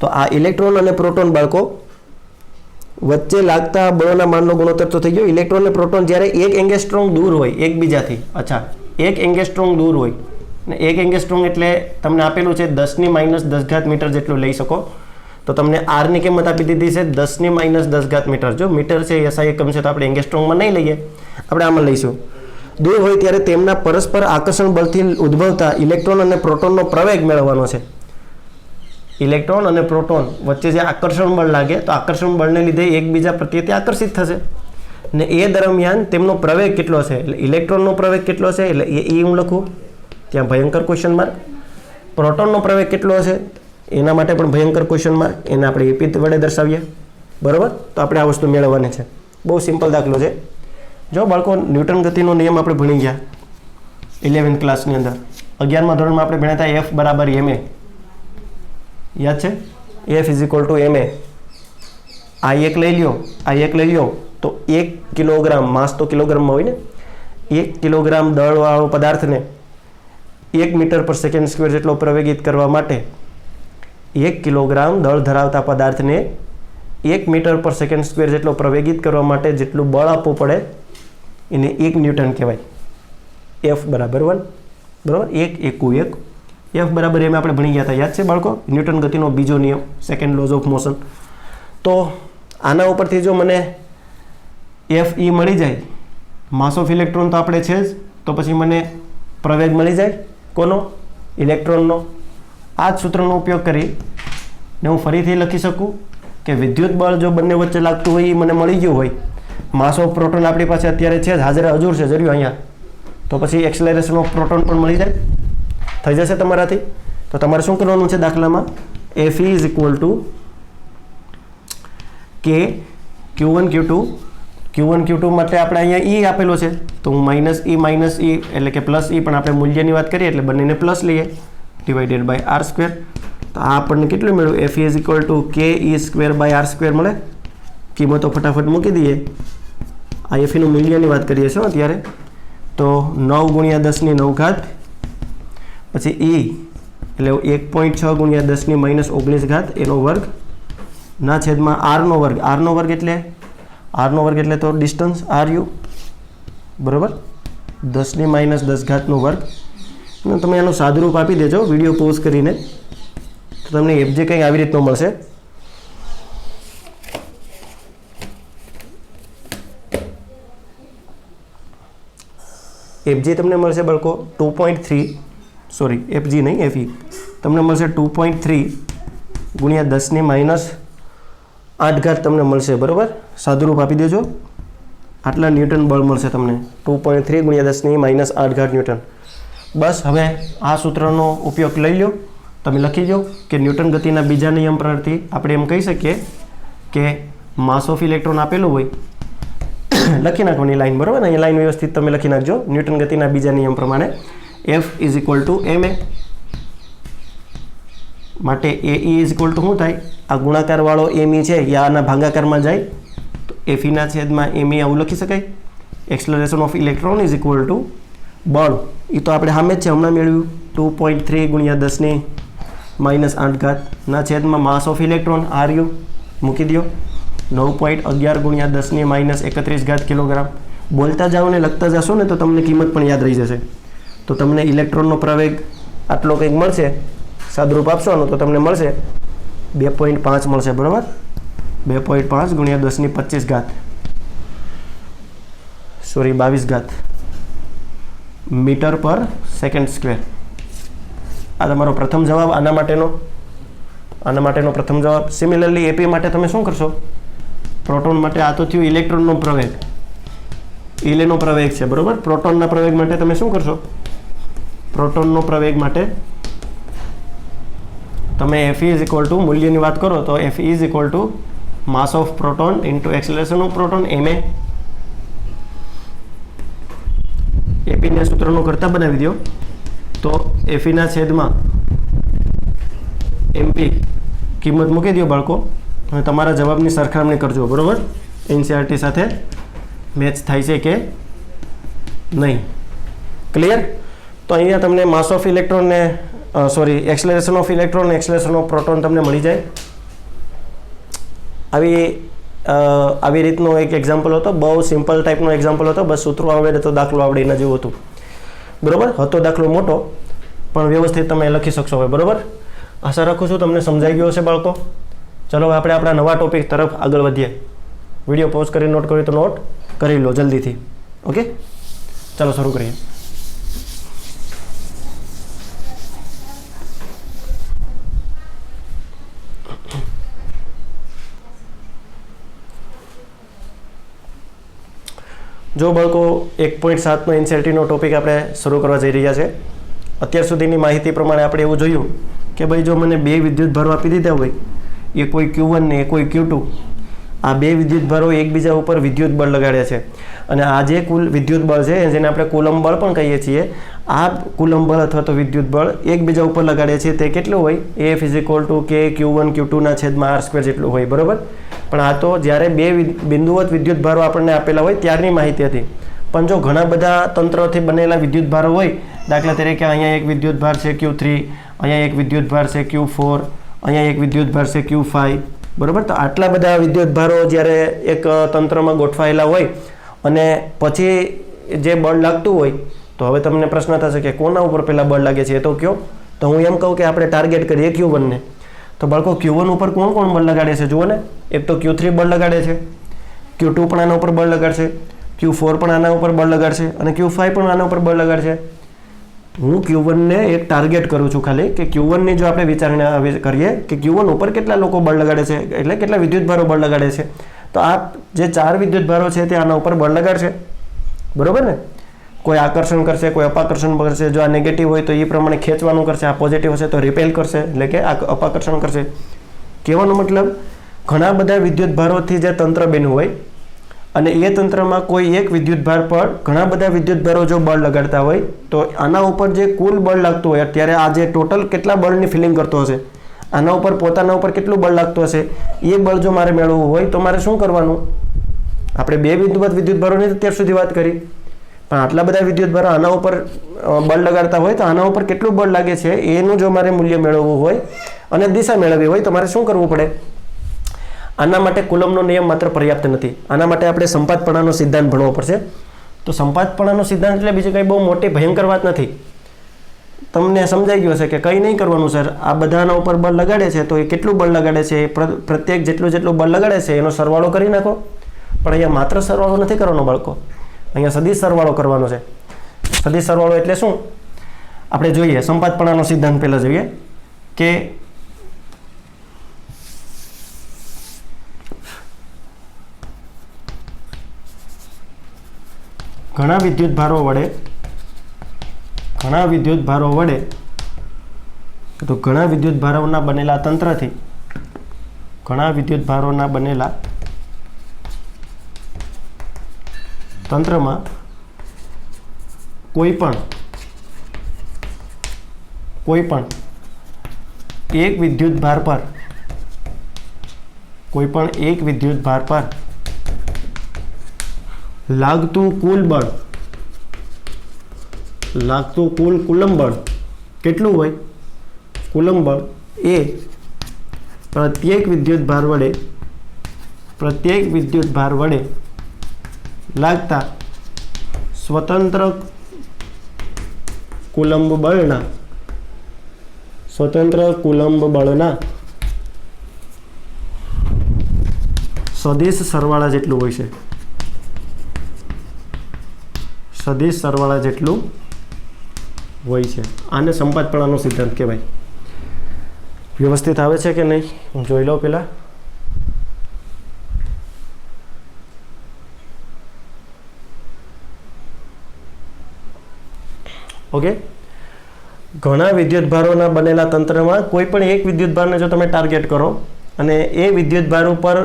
તો આ ઇલેક્ટ્રોન અને પ્રોટોન બાળકો વચ્ચે લાગતા બળોના માનનો ગુણોત્તર તો થઈ ગયો. ઇલેક્ટ્રોન અને પ્રોટોન જ્યારે એક એંગસ્ટ્રોમ દૂર હોય એકબીજાથી, અચ્છા, એક એંગસ્ટ્રોમ દૂર હોય, ને એક એંગસ્ટ્રોમ એટલે તમને આપેલું છે 10⁻10 મીટર જેટલું લઈ શકો. તો તમને આરની કિંમત આપી દીધી છે 10⁻10 મીટર. જો મીટર છે એસઆઈ એકમ છે તો આપણે એંગસ્ટ્રોમમાં નહીં લઈએ, આપણે આમાં લઈશું. દૂર હોય ત્યારે તેમના પરસ્પર આકર્ષણ બળથી ઉદ્ભવતા ઇલેક્ટ્રોન અને પ્રોટોનનો પ્રવેગ મેળવવાનો છે. ઇલેક્ટ્રોન અને પ્રોટોન વચ્ચે જે આકર્ષણ બળ લાગે, તો આકર્ષણ બળને લીધે એકબીજા પ્રત્યે તે આકર્ષિત થશે ને એ દરમિયાન તેમનો પ્રવેગ કેટલો છે, એટલે ઇલેક્ટ્રોનનો પ્રવેગ કેટલો છે, એટલે એ હું લખું, ત્યાં ભયંકર ક્વેશ્ચન માર્ક. પ્રોટોનનો પ્રવેગ કેટલો હશે એના માટે પણ ભયંકર ક્વેશ્ચન માર્ક, એને આપણે એપી વડે દર્શાવીએ, બરાબર. તો આપણે આ વસ્તુ મેળવવાની છે. બહુ સિમ્પલ દાખલો છે. જો બાળકો, ન્યૂટન ગતિનો નિયમ આપણે ભણી ગયા 11th ક્લાસની અંદર. 11મા ધોરણમાં આપણે ભણ્યા હતા F બરાબર ma, યાદ છે? F is equal two ma. આ એક લઈ લ્યો, આ એક લઈ લ્યો તો 1 કિલોગ્રામ, માસ તો કિલોગ્રામમાં હોય ને, 1 કિલોગ્રામ દળવાળો પદાર્થને 1 મીટર પર સેકન્ડ સ્ક્વેર જેટલો પ્રવેગિત કરવા માટે 1 કિલોગ્રામ દળ ધરાવતા પદાર્થને 1 મીટર પર સેકન્ડ સ્ક્વેર જેટલો પ્રવેગિત કરવા માટે જેટલું બળ આપવું પડે એને 1 ન્યૂટન કહેવાય. F બરાબર 1, બરાબર, 1 એકુ 1. F બરાબર એમ આપણે ભણી ગયા હતા, યાદ છે બાળકો? ન્યૂટન ગતિનો બીજો નિયમ, સેકન્ડ લોઝ ઓફ મોશન. તો આના ઉપરથી જો મને Fe મળી જાય, માસ ઓફ ઇલેક્ટ્રોન તો આપણે છે જ, તો પછી મને પ્રવેગ મળી જાય કોનો? ઇલેક્ટ્રોનનો. આ જ સૂત્રનો ઉપયોગ કરી ને હું ફરીથી લખી શકું કે વિદ્યુત બળ જો બંને વચ્ચે લાગતું હોય એ મને મળી ગયું હોય, માસ ઓફ પ્રોટોન આપણી પાસે અત્યારે છે જ, હાજર હજુર છે, જર્યું અહીંયા, તો પછી એક્સેલરેશન ઓફ પ્રોટોન પણ મળી જાય, થઈ જશે તમારાથી. તો તમારે શું કરવાનું છે દાખલામાં? Fe ઇઝ ઇક્વલ ટુ કે Q1 Q2 માટે આપણે અહીંયા E આપેલો છે, તો હું માઇનસ E એટલે કે પ્લસ E, પણ આપણે મૂલ્યની વાત કરીએ એટલે બંનેને પ્લસ લઈએ, ડિવાઇડેડ બાય r². તો આ આપણને કેટલું મળ્યું? Fe is equal to ke² by r² મળે. કિંમતો ફટાફટ મૂકી દઈએ. આ એફીનું મૂલ્યની વાત કરીએ છીએ અત્યારે, તો 9 ગુણ્યા 10ની 9 ઘાત, પછી E એટલે 1.6 ગુણ્યા 10ની -19 ઘાત એનો વર્ગ ના છેદમાં આરનો વર્ગ. આરનો વર્ગ એટલે તો ડિસ્ટન્સ RU, બરાબર, 10ની -10 ઘાતનો વર્ગ. અને તમે એનું સાદુરૂપ આપી દેજો વિડીયો પોઝ કરીને, તો તમને FJ કંઈક આવી રીતનો મળશે. FJ તમને મળશે બાળકો 2.3, સોરી FG નહીં FE, તમને મળશે 2.3 ગુણ્યા 10ની -8 ઘાત તમને મળશે, બરાબર. સાદુરૂપ આપી દેજો. આટલા ન્યૂટન બળ મળશે તમને, 2.3 ગુણ્યા 10ની -8 ઘાત ન્યૂટન. બસ હવે આ સૂત્રનો ઉપયોગ લઈ લો, તમે લખી દો કે ન્યૂટન ગતિના બીજા નિયમ પરથી આપણે એમ કહી શકીએ કે માસ ઓફ ઇલેક્ટ્રોન આપેલું હોય, લખી નાખવાની લાઈન, બરાબર ને, એ લાઈન વ્યવસ્થિત તમે લખી નાખજો. ન્યૂટન ગતિના બીજા નિયમ પ્રમાણે F = ma, માટે AE = શું થાય, આ ગુણાકારવાળો me છે એ આના ભાગાકારમાં જાય, તો FE / me આવું લખી શકાય. એક્સલરેશન ઓફ ઇલેક્ટ્રોન = બળ, એ તો આપણે સામે જ છે, હમણાં મેળવ્યું, 2.3 ગુણ્યા 10ની -8 ઘાત ના છેદમાં માસ ઓફ ઇલેક્ટ્રોન RU મૂકી દો, 9.11 ગુણ્યા 10ની -31 ઘાત કિલોગ્રામ. બોલતા જાઓ ને લખતા જશો ને તો તમને કિંમત પણ યાદ રહી જશે. તો તમને ઇલેક્ટ્રોનનો પ્રવેગ આટલો કંઈક મળશે, સાદુરૂપ આપશો તો તમને મળશે 2.5 મળશે, બરાબર. 2.5 ગુણ્યા 10ની 25 ઘાત, સોરી 22 ઘાત મીટર પર સેકન્ડ સ્ક્વેર. આ તમારો પ્રથમ જવાબ આના માટેનો પ્રથમ જવાબ. સિમિલરલી AP માટે તમે શું કરશો, પ્રોટોન માટે આ તો થયું ઇલેક્ટ્રોનનો પ્રવેગ, ઇલેનો પ્રવેગ છે, બરાબર. પ્રોટોનના પ્રવેગ માટે તમે શું કરશો, પ્રોટોનનો પ્રવેગ માટે તમે FE = મૂલ્યની વાત કરો તો FE = mass of proton into acceleration of proton ma. FE સૂત્રનો કરતા બનાવી દો તો FE / MP કિંમત મૂકી દો બાળકો, અને તમારા જવાબની સરખામણી કરજો, બરાબર. NCERT સાથે મેચ થાય છે કે નહીં. ક્લિયર? તો અહીંયા તમને માસ ઓફ ઇલેક્ટ્રોન ને એક્સેલરેશન ઓફ ઇલેક્ટ્રોન ને એક્સેલરેશન ઓફ પ્રોટોન તમને મળી જાય. આવી રીતનો એક એક્ઝામ્પલ હતો, બહુ સિમ્પલ ટાઈપનો એક્ઝામ્પલ હતો, બસ સૂત્રો આવડે તો દાખલો આવડે એના જેવું હતું, બરાબર. હતો દાખલો મોટો પણ વ્યવસ્થિત તમે લખી શકશો હવે, બરાબર. આશા રાખું છું તમને સમજાઈ ગયો હશે બાળકો. ચલો આપણે આપણા નવા ટોપિક તરફ આગળ વધીએ. વિડીયો પોઝ કરી નોટ કર્યું તો નોટ કરી લો જલ્દીથી. ઓકે, ચાલો શરૂ કરીએ. જો બાળકો 1.7નો NCERTનો ટોપિક આપણે શરૂ કરવા જઈ રહ્યા છે. અત્યાર સુધીની માહિતી પ્રમાણે આપણે એવું જોયું કે ભાઈ જો મને બે વિદ્યુત ભારો આપી દીધા હોય, એ કોઈ Q1 ને એ કોઈ Q2, આ બે વિદ્યુત ભારો એકબીજા ઉપર વિદ્યુત બળ લગાડ્યા છે, અને આ જે કુલ વિદ્યુત બળ છે જેને આપણે કુલમ બળ પણ કહીએ છીએ, આ કુલમ બળ અથવા તો વિદ્યુત બળ એકબીજા ઉપર લગાડે છે તે કેટલું હોય, F = K Q1 Q2/R² જેટલું હોય, બરાબર. પણ આ તો જ્યારે બે બિંદુવત વિદ્યુત ભારો આપણને આપેલા હોય ત્યારની માહિતી હતી. પણ જો ઘણા બધા તંત્રોથી બનેલા વિદ્યુત ભારો હોય, દાખલા તરીકે અહીંયા એક વિદ્યુત ભાર છે Q3, અહીંયા એક વિદ્યુત ભાર છે Q4, અહીંયા એક વિદ્યુત ભાર છે Q5, બરાબર. તો આટલા બધા વિદ્યુત ભારો જ્યારે એક તંત્રમાં ગોઠવાયેલા હોય અને પછી જે બળ લાગતું હોય, તો હવે તમને પ્રશ્ન થશે કે કોના ઉપર પહેલાં બળ લાગે છે, એ તો કયો. તો હું એમ કહું કે આપણે ટાર્ગેટ કરીએ Q1 ને. તો બાળકો Q1 ઉપર કોણ બળ લગાડે છે જુઓ ને. એક તો Q3 બળ લગાડે છે, Q2 પણ આના ઉપર બળ લગાડશે, Q4 પણ આના ઉપર બળ લગાડશે, અને Q5 પણ આના ઉપર બળ લગાડશે. હું Q1 ને એક ટાર્ગેટ કરું છું ખાલી, કે Q1 ની જો આપણે વિચારણા કરીએ કે Q1 ઉપર કેટલા લોકો બળ લગાડે છે, એટલે કેટલા વિદ્યુત ભારો બળ લગાડે છે, તો આ જે 4 વિદ્યુત ભારો છે તે આના ઉપર બળ લગાડશે, બરોબર ને. કોઈ આકર્ષણ કરશે, કોઈ અપાકર્ષણ કરશે. જો આ નેગેટિવ હોય તો એ પ્રમાણે ખેંચવાનું કરશે, આ પોઝિટિવ હશે તો રિપેલ કરશે, એટલે કે અપાકર્ષણ કરશે. કહેવાનો મતલબ ઘણા બધા વિદ્યુત ભારોથી જે તંત્ર બન્યું હોય અને એ તંત્રમાં કોઈ એક વિદ્યુત ભાર પર ઘણા બધા વિદ્યુત ભારો જો બળ લગાડતા હોય, તો આના ઉપર જે કુલ બળ લાગતું હોય, અત્યારે આ જે ટોટલ કેટલા બળની ફિલિંગ કરતો હશે, આના ઉપર પોતાના ઉપર કેટલું બળ લાગતું હશે, એ બળ જો મારે મેળવવું હોય તો મારે શું કરવાનું, આપણે બે બિંદુબદ્ધ વિદ્યુતભારોની અત્યાર સુધી વાત કરી, પણ આટલા બધા વિદ્યુતભારો આના ઉપર બળ લગાડતા હોય તો આના ઉપર કેટલું બળ લાગે છે એનું જો મારે મૂલ્ય મેળવવું હોય અને દિશા મેળવવી હોય તો મારે શું કરવું પડે? આના માટે કુલમનો નિયમ માત્ર પર્યાપ્ત નથી, આના માટે આપણે સંપાતપણાનો સિદ્ધાંત ભણવો પડશે. તો સંપાતપણાનો સિદ્ધાંત એટલે બીજી કંઈ બહુ મોટી ભયંકર વાત નથી. તમને સમજાઈ ગયું હશે કે કંઈ નહીં કરવાનું સર, આ બધાના ઉપર બળ લગાડે છે તો એ કેટલું બળ લગાડે છે, પ્રત્યેક જેટલું બળ લગાડે છે એનો સરવાળો કરી નાખો. પણ અહીંયા માત્ર સરવાળો નથી કરવાનો બાળકો, અહીંયા સદિશ સરવાળો કરવાનો છે. સદિશ સરવાળો એટલે શું આપણે જોઈએ, સંપાતપણાનો સિદ્ધાંત પહેલાં જોઈએ કે ઘણા વિદ્યુતભારો વડે તો ઘણા વિદ્યુતભારોના બનેલા તંત્રથી ઘણા વિદ્યુતભારોના બનેલા તંત્રમાં કોઈ પણ એક વિદ્યુતભાર પર લાગતું કુલ કુલમ બળ કેટલું હોય? કુલમ બળ એ પ્રત્યેક વિદ્યુતભાર વડે લાગતા સ્વતંત્ર કુલંબ બળના સદિશ સરવાળા જેટલું હોય છે. સદિશ સરવાળા જેટલું હોય છે. આને સંપાતપણાનો સિદ્ધાંત કહેવાય. વ્યવસ્થિત આવે છે કે નહીં હું જોઈ લઉં પહેલાં. ઓકે, ઘણા વિદ્યુતભારોના બનેલા તંત્રમાં કોઈ પણ એક વિદ્યુતભારને જો તમે ટાર્ગેટ કરો અને એ વિદ્યુતભાર ઉપર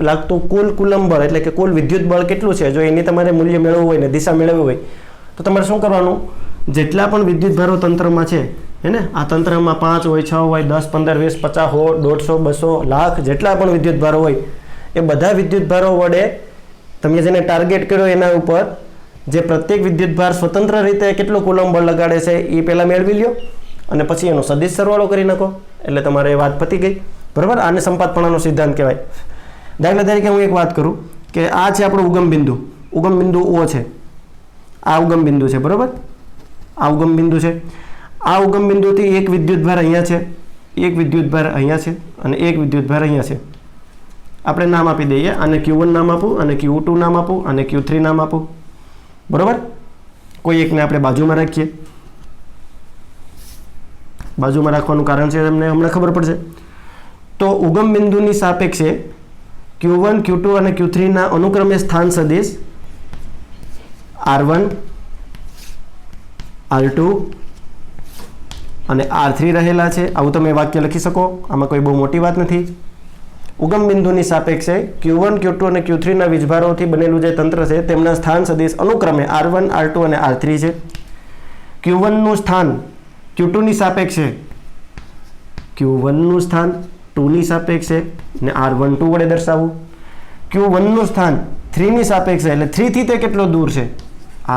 લાગતું કુલ કુલમ બળ એટલે કે કુલ વિદ્યુત બળ કેટલું છે જો એની તમારે મૂલ્ય મેળવવું હોય ને દિશા મેળવવી હોય તો તમારે શું કરવાનું? જેટલા પણ વિદ્યુતભારો તંત્રમાં છે હે ને, આ તંત્રમાં 5 હોય, 6 હોય, 10, 15, 20, 50, 100, 150, 200, લાખ જેટલા પણ વિદ્યુતભારો હોય એ બધા વિદ્યુતભારો વડે તમે જેને ટાર્ગેટ કર્યો એના ઉપર જે પ્રત્યેક વિદ્યુતભાર સ્વતંત્ર રીતે કેટલું કુલમ બળ લગાડે છે એ પહેલાં મેળવી લ્યો અને પછી એનો સદિશ સરવાળો કરી નાખો એટલે તમારે વાત પતી ગઈ. બરાબર, આને સંપાતપણાનો સિદ્ધાંત કહેવાય. દાખલા તરીકે હું એક વાત કરું કે આ છે આપણું ઉગમ બિંદુ O છે, આ ઉગમ બિંદુ છે. બરાબર, આ ઉગમ બિંદુ છે. આ ઉગમ બિંદુથી એક વિદ્યુતભાર અહીંયા છે, એક વિદ્યુતભાર અહીંયા છે અને એક વિદ્યુતભાર અહીંયા છે. આપણે નામ આપી દઈએ, આને Q1 નામ આપું, અને Q2 નામ આપું, અને Q3 નામ આપું. બરાબર, કોઈ એકને આપણે બાજુમાં રાખીએ. બાજુમાં રાખવાનું કારણ છે તમને હમણાં ખબર પડશે. તો ઉગમ બિંદુની સાપેક્ષે Q1, Q2 અને Q3 ના અનુક્રમે સ્થાન સદિશ R1, R2 અને R3 રહેલા છે. આવું તમે વાક્ય લખી શકો, આમાં કોઈ બહુ મોટી વાત નથી. ઉગમ બિંદુની સાપેક્ષે Q1, Q2 અને Q3 ના વીજભારોથી બનેલું જે તંત્ર છે તેમના સ્થાન સદિશ અનુક્રમે R1, R2 અને R3 છે. Q1 નું સ્થાન Q2 ની સાપેક્ષે Q1 નું સ્થાન 2 ની સાપેક્ષે ને R12 વડે દર્શાવવું. Q1 નું સ્થાન 3 ની સાપેક્ષે એટલે 3 થી તે કેટલો દૂર છે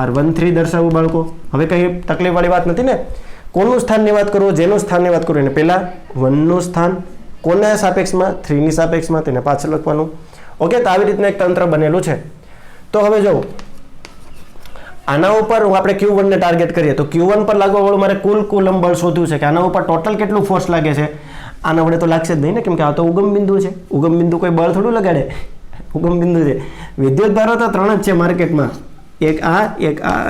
R13 દર્શાવવું. બાળકો હવે કંઈ તકલીફવાળી વાત નથી ને. કોનું સ્થાનની વાત કરું, જેનું સ્થાનની વાત કરું એને પહેલાં 1 નું સ્થાન કોના સાપેક્ષમાં 3 ની સાપેક્ષમાં તેને પાછળ લખવાનું. ઓકે, તો આવી રીતના એક તંત્ર બનેલું છે. તો હવે જો આના ઉપર આપણે Q1 ને ટાર્ગેટ કરીએ તો Q1 પર લાગવાવાળું મારે કુલ કુલમ બળ શોધવું છે કે આના ઉપર ટોટલ કેટલું ફોર્સ લાગે છે. આના વડે તો લાગશે જ નહીં ને, કેમ કે આ તો ઉગમ બિંદુ છે. ઉગમ બિંદુ કોઈ બળ થોડું લગાડે, ઉગમ બિંદુ છે. વિદ્યુતભારો તો 3 જ છે માર્કેટમાં, એક આ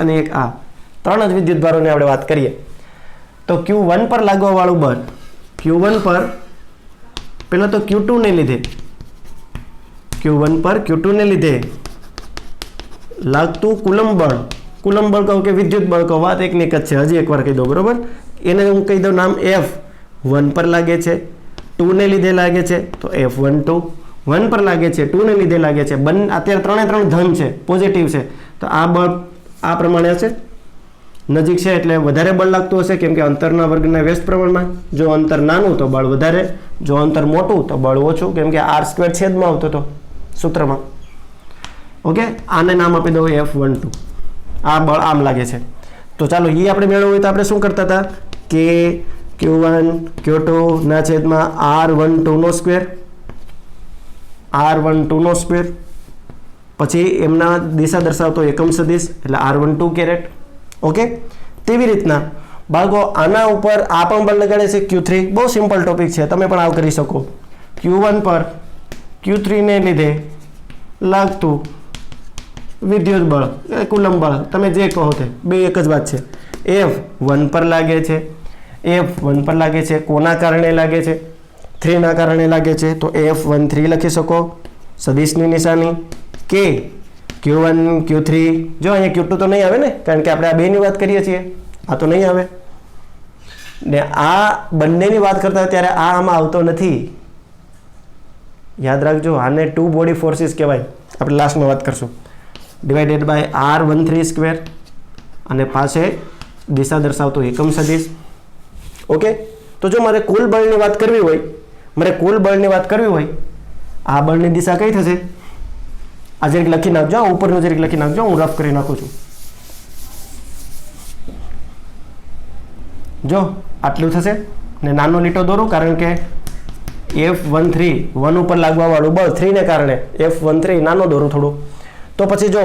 અને એક આ. 3 જ વિદ્યુતભારોની આપણે વાત કરીએ તો Q1 પર લાગવાવાળું બળ, Q1 પર પહેલાં તો Q2 ને લીધે લાગતું કુલમ બળ કહો કે વિદ્યુત બળ કહો, વાત એકની એક જ છે. હજી એકવાર કહી દો. બરાબર, એને હું કહી દઉં નામ F1 પર લાગે છે, 2 ને લીધે લાગે છે તો F12. 1 પર લાગે છે, 2 ને લીધે લાગે છે. અત્યારે 3 ધન છે, પોઝિટિવ છે, તો આ બળ આ પ્રમાણે હશે. નજીક છે એટલે વધારે બળ લાગતું હશે કેમ કે અંતરના વર્ગના વ્યસ્ત પ્રમાણમાં. જો અંતર નાનું તો બળ વધારે, જો અંતર મોટું તો બળ ઓછું, કેમ કે R² છેદમાં આવતો હતો સૂત્રમાં. ઓકે, આને નામ આપી દઉં F12. આ બળ આમ લાગે છે. તો ચાલો એ આપણે મેળવવું હોય તો આપણે શું કરતા હતા કે Q1 Q2 ના છેદમાં R12 નો સ્ક્વેર, R12 નો સ્ક્વેર, પછી એમના દિશા દર્શાવતો એકમ સદિશ એટલે R12 કેરેટ. ઓકે, તેવી રીતના બાળકો આના ઉપર આ પણ બળ લગાડે છે Q3. બહુ સિમ્પલ ટોપિક છે, તમે પણ આવું કરી શકો. Q1 પર Q3 ને લીધે લાગતું વિદ્યુત બળ, કુલમ બળ, તમે જે કહો તે બે એક જ વાત છે. F1 પર લાગે છે, F1 પર લાગે છે. કોના કારણે લાગે છે? 3 ના કારણે લાગે છે. તો F13 લખી શકો સદિશની નિશાની. કે Q1 Q3, જો અહીંયા Q2 તો નહીં આવે ને, કારણ કે આપણે આ બેની વાત કરીએ છીએ, આ તો નહીં આવે ને. આ બંનેની વાત કરતા ત્યારે આ આમાં આવતો નથી, યાદ રાખજો. આને 2 બોડી ફોર્સિસ કહેવાય, આપણે લાસ્ટમાં વાત કરશું. ડિવાઇડેડ બાય R13 સ્ક્વેર અને પાસે દિશા દર્શાવતો એકમ સદિશ. ઓકે, તો જો મારે કુલ બળની વાત કરવી હોય, આ બળની દિશા કઈ થશે? આ જરીક લખી નાખજો, ઉપરનું જરીક લખી નાખજો, હું રફ કરી નાખું છું. જો આટલું થશે ને નાનો લીટો દોરો, કારણ કે F13 1 ઉપર લાગવા વાળું બળ 3 ને કારણે F13 નાનો દોરો થોડું. તો પછી જો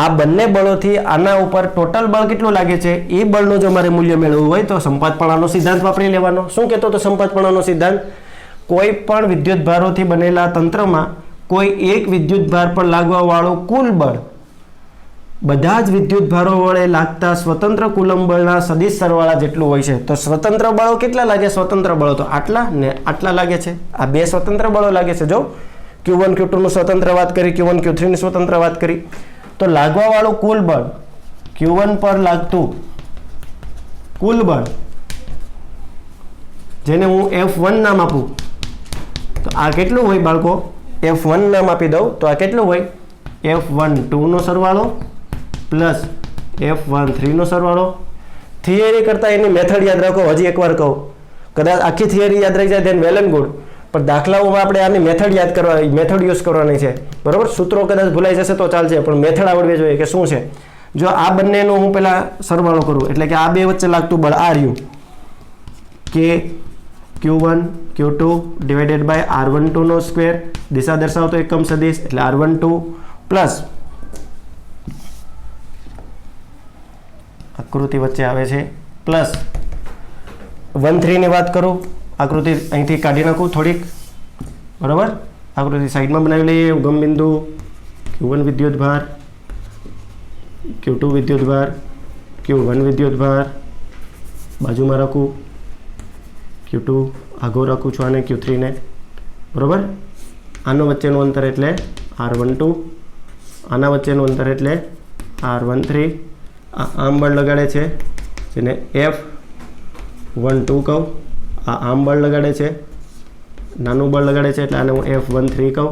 આ બંને બળોથી આના ઉપર ટોટલ બળ કેટલું લાગે છે એ બળનું જો મારે મૂલ્ય મેળવવું હોય તો સંપાતપણાનો સિદ્ધાંત વાપરી લેવાનો. શું કહેતો હતો સંપાતપણાનો સિદ્ધાંત? કોઈ પણ વિદ્યુત ભારોથી બનેલા તંત્રમાં કોઈ એક વિદ્યુત ભાર પર લાગવા વાળું કુલ બળ બધા જ વિદ્યુત ભારો વડે લાગતા સ્વતંત્ર કુલમ બળના સદિશ સરવાળા જેટલું હોય છે. તો સ્વતંત્ર બળો કેટલા લાગે? સ્વતંત્ર બળો તો આટલા ને આટલા લાગે છે. આ બે સ્વતંત્ર બળો લાગે છે. જો Q1 Q2 નું સ્વતંત્ર વાત કરી, Q1 Q3 ની સ્વતંત્ર વાત કરી, તો લાગવા વાળું કુલ બળ Q1 પર લાગતું કુલ બળ જેને હું F1 નામ આપું, તો આ કેટલું હોય બાળકો? F1 નામ આપી દઉં તો આ કેટલું હોય? F12 નો સરવાળો પ્લસ F13 નો સરવાળો. થિયરી કરતા એની મેથડ યાદ રાખો. હજી એકવાર કહું, કદાચ આખી થિયરી યાદ રહી જાય ધેન વેલ એન્ડ ગુડ, પણ દાખલાઓમાં આપણે આની મેથડ યુઝ કરવાની છે. બરોબર, સૂત્રો કદાચ ભૂલાઈ જશે તો ચાલશે, પણ મેથડ આવડવી જોઈએ કે શું છે. જો આ બંનેનો હું પહેલા સરવાળો કરું, એટલે કે આ બે વચ્ચે લાગતું બળ આ રહ્યું કે Q1 Q2 divided by R12 નો સ્ક્વેર, દિશા દર્શાવતો એકમ સદિશ એટલે R12 પ્લસ આકૃતિ વચ્ચે આવે છે પ્લસ 13 ની વાત કરું, આકૃતિ અહીંથી કાઢી નાખું થોડીક. બરાબર, આકૃતિ સાઈડમાં બનાવી લઈએ. ઉગમ બિંદુ Q1 વિદ્યુત ભાર, Q2 વિદ્યુત ભાર, Q1 વિદ્યુત ભાર બાજુમાં રાખું, Q2 આગો રાખું છું આને, Q3 ને. બરાબર, આનો વચ્ચેનું અંતર એટલે R12, આના વચ્ચેનું અંતર એટલે R13. આ આમ બળ લગાડે છે જેને F12 કહું, આ આમ બળ લગાડે છે, નાનું બળ લગાડે છે એટલે આને હું F13 કહું.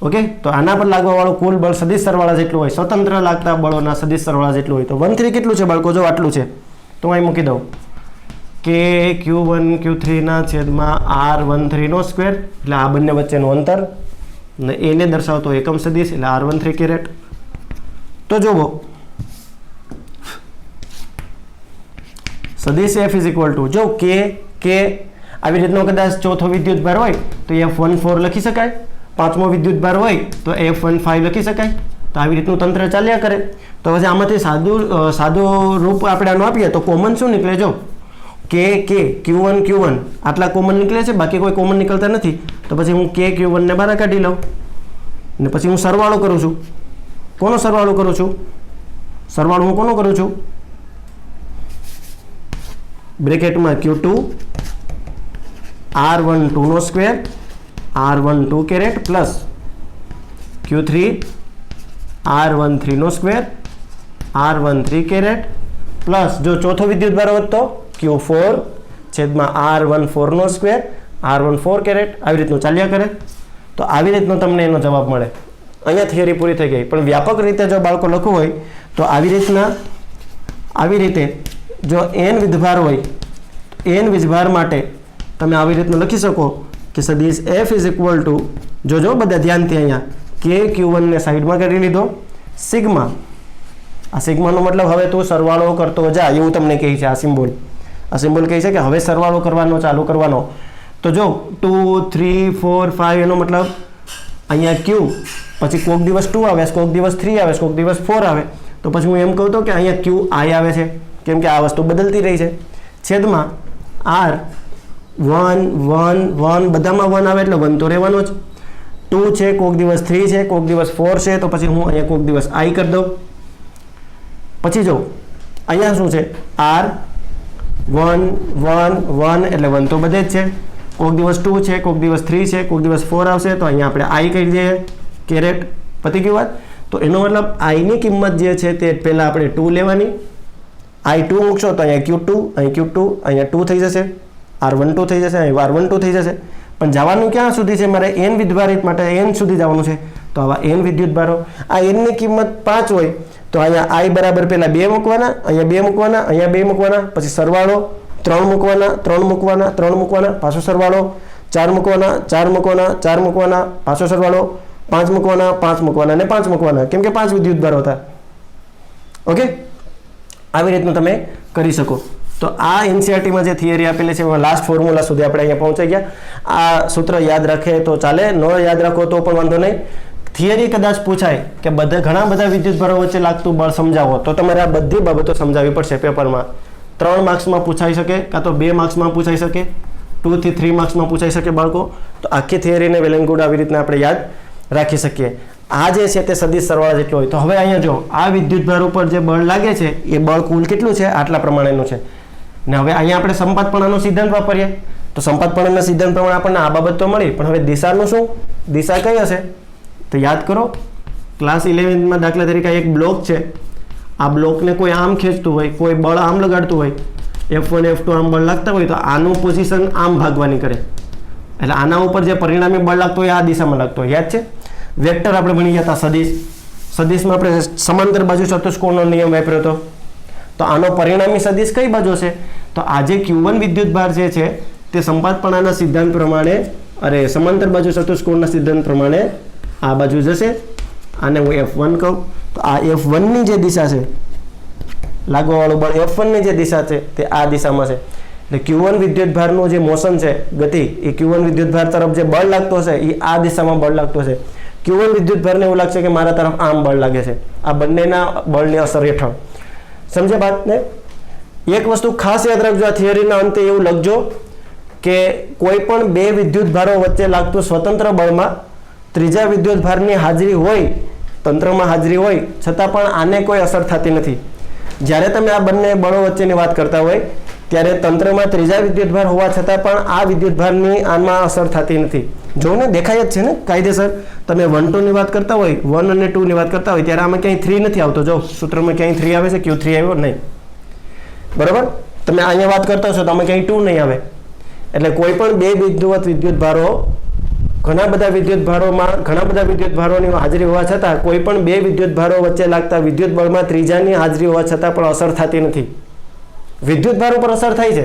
ઓકે, તો આના પર લાગવા વાળું કુલ બળ સદિશ સરવાળા જેટલું હોય, સ્વતંત્ર લાગતા બળોના સદિશ સરવાળા જેટલું હોય. તો 13 કેટલું છે બાળકો? જો આટલું છે. તો અહીં મૂકી દઉં કે Q1 Q3 ના છેદમાં R13 નો સ્ક્વેર એટલે આ બંને વચ્ચેનું અંતર ને એને દર્શાવતો એકમ સદિશ એટલે R13 કેરેટ. તો જુઓ, સદિશ F ઇઝ ઇક્વલ ટુ, જો કે આવી રીતનો કદાચ ચોથો વિદ્યુત ભાર હોય તો F14 લખી શકાય, પાંચમો વિદ્યુત ભાર હોય તો F15 લખી શકાય. તો આવી રીતનું તંત્ર ચાલ્યા કરે. તો પછી આમાંથી સાદું રૂપ આપણે આનું આપીએ તો કોમન શું નીકળે? જો કે Q1 આટલા કોમન નીકળે છે, બાકી કોઈ કોમન નીકળતા નથી. તો પછી હું Q1 ને બહાર કાઢી લઉં ને પછી હું સરવાળો કરું છું. કોનો સરવાળો કરું છું? સરવાળો હું કોનો કરું છું? બ્રેકેટમાં Q2 R12 નો square, R12 caret plus Q3 R13 નો સ્ક્વેર, R13 કેરેટ પ્લસ જો ચોથો વિદ્યુત ભાર હોત તો Q4 છેદમાં R14 નો સ્ક્વેર, R14 કેરેટ. આવી રીતનું ચાલ્યા કરે. તો આવી રીતનો તમને એનો જવાબ મળે. અહીંયા થિયરી પૂરી થઈ ગઈ. પણ વ્યાપક રીતે જો બાળકો લખવું હોય તો આવી રીતે જો n વિધભાર હોય, n વિધભાર માટે તમે આવી રીતનું લખી શકો કે સદિશ F ઇઝ ઇક્વલ ટુ, જોજો બધા ધ્યાનથી, અહીંયા કે Q1 ને સાઈડમાં કરી લીધો, સિગ્મા, આ સિગ્માનો મતલબ હવે તું સરવાળો કરતો જા એવું તમને કહે છે. આ સિમ્બોલ કહે છે કે હવે સરવાળો કરવાનો ચાલુ કરવાનો. તો જો 2 3 4 5 એનો મતલબ અહીંયા Q, પછી કોઈક દિવસ 2 આવે, કોઈક દિવસ 3 આવે, કોઈક દિવસ 4 આવે, તો પછી હું એમ કહું તો કે અહીંયા QI આવે છે, કેમ કે આ વસ્તુ બદલતી રહી છે. છેદમાં R 1 1 1 બધામાં 1 આવે એટલે 1 તો રહેવાનો જ. 2 છે, કોઈક દિવસ 3 છે, કોઈક દિવસ 4 છે, તો પછી હું અહીંયા કોઈક દિવસ I કરી દઉં. પછી જો અહીંયા શું છે, R 1 1 1 એટલે 1 તો બધે જ છે. કોઈક દિવસ 2 છે, કોઈક દિવસ 3 છે, કોઈક દિવસ 4 આવશે, તો અહીંયા આપણે I કરી દઈએ, કેરેટ. પતી ગયું વાત. તો એનો મતલબ I ની કિંમત જે છે તે પહેલાં આપણે 2 લેવાની. I 2 મૂકશો તો અહીંયા Q2, અહીં Q2, અહીંયા 2 થઈ જશે, R12 થઈ જશે, અહીં R12 થઈ જશે. પણ જવાનું ક્યાં સુધી છે મારે? n વિદ્યુતભારિત માટે n સુધી જવાનું છે. તો આવા n વિદ્યુતભારો, આ n ની કિંમત 5 હોય તો અહીંયા I બરાબર પહેલાં 2 મૂકવાના, અહીંયા 2 મૂકવાના, અહીંયા 2 મૂકવાના, પછી સરવાળો 3 મૂકવાના, 3 મૂકવાના, 3 મૂકવાના, પાછો સરવાળો 4 મૂકવાના, 4 મૂકવાના, 4 મૂકવાના, પાછો સરવાળો 5 મૂકવાના, 5 મૂકવાના અને 5 મૂકવાના, કેમ કે 5 વિદ્યુતભારો હતા. ઓકે, આવી રીતનું તમે કરી શકો. તો આ NCERTમાં જે થિયરી આપેલી છે એમાં લાસ્ટ ફોર્મ્યુલા સુધી આપણે અહીંયા પહોંચાઈ ગયા. આ સૂત્ર યાદ રાખે તો ચાલે, ન યાદ રાખો તો પણ વાંધો નહીં. થિયરી કદાચ પૂછાય કે ઘણા બધા વિદ્યુતભારો વચ્ચે લાગતું બળ સમજાવો, તો તમારે આ બધી બાબતો સમજાવવી પડશે પેપરમાં. 3 માર્ક્સમાં પૂછાઈ શકે, કાં તો 2 માર્ક્સમાં પૂછાઈ શકે, 2 થી 3 માર્ક્સમાં પૂછાઈ શકે બાળકો. તો આખી થિયરીને વેલ એન્ડ ગુડ આવી રીતના આપણે યાદ રાખી શકીએ. આ જે છે તે સદિશ સરવાળા જેટલો હોય. તો હવે અહીંયા જો આ વિદ્યુતભાર ઉપર જે બળ લાગે છે એ બળ કુલ કેટલું છે? આટલા પ્રમાણેનું છે. ને હવે અહીંયા આપણે સંપાતપણાનો સિદ્ધાંત વાપરીએ તો સંપાતપણાના સિદ્ધાંત પ્રમાણે આપણને આ બાબત તો મળી, પણ હવે દિશાનું શું? દિશા કઈ હશે? તો યાદ કરો, ક્લાસ 11માં દાખલા તરીકે એક બ્લોક છે, આ બ્લોકને કોઈ આમ ખેંચતું હોય, કોઈ બળ આમ લગાડતું હોય, F1 F2 આમ બળ લાગતા હોય, તો આનું પોઝિશન આમ ભાગવાની કરે, એટલે આના ઉપર જે પરિણામી બળ લાગતો હોય આ દિશામાં લાગતો હોય. યાદ છે? વેક્ટર આપણે ભણી ગયા હતા સદિશ. સદિશમાં આપણે સમાંતર બાજુ ચતુષ્કોણનો નિયમ વાપર્યો હતો. તો આનો પરિણામી સદિશ કઈ બાજુ છે? તો આ જે Q1 વિદ્યુતભાર જે છે તે સંપાતપણાના સિદ્ધાંત પ્રમાણે, સમાંતર બાજુ ચતુષ્કોણના સિદ્ધાંત પ્રમાણે આ બાજુ જશે. આને હું F1 કહું. તો આ F1 ની જે દિશા છે, લાગવાવાળું બળ F1 ની જે દિશા છે તે આ દિશામાં છે. એટલે Q1 વિદ્યુતભારનું જે મોશન છે, ગતિ, એ Q1 વિદ્યુતભાર તરફ જે બળ લાગતો હશે એ આ દિશામાં બળ લાગતો હશે. Q1 વિદ્યુતભારને એવું લાગશે કે મારા તરફ આમ બળ લાગે છે. આ બંનેના બળની અસર હેઠળ. સમજ્યા વાતને? એક વસ્તુ ખાસ યાદ રાખજો, આ થિયરીના અંતે એવું લખજો કે કોઈ પણ 2 વિદ્યુતભારો વચ્ચે લાગતું સ્વતંત્ર બળમાં ત્રીજા વિદ્યુતભારની હાજરી હોય, તંત્રમાં હાજરી હોય, છતાં પણ આને કોઈ અસર થતી નથી. જ્યારે તમે આ બંને બળો વચ્ચેની વાત કરતા હોય ત્યારે તંત્રમાં ત્રીજા વિદ્યુતભાર હોવા છતાં પણ આ વિદ્યુતભારની આમાં અસર થતી નથી. જો ને દેખાય જ છે ને કાયદેસર. તમે 1 2 ની વાત કરતા હોય, 1 અને 2 ની વાત કરતા હોય ત્યારે આમાં ક્યાંય 3 નથી આવતો. જો સૂત્રમાં ક્યાંય 3 આવે છે? Q3 આવ્યો નહીં, બરાબર? તમે અહીંયા વાત કરતા હશો તો આમાં ક્યાંય 2 નહીં આવે. એટલે કોઈ પણ 2 વિદ્યુતભારો, ઘણા બધા વિદ્યુતભારોની હાજરી હોવા છતાં કોઈ પણ 2 વિદ્યુતભારો વચ્ચે લાગતા વિદ્યુત બળમાં ત્રીજાની હાજરી હોવા છતાં પણ અસર થતી નથી. વિદ્યુતભાર ઉપર અસર થાય છે,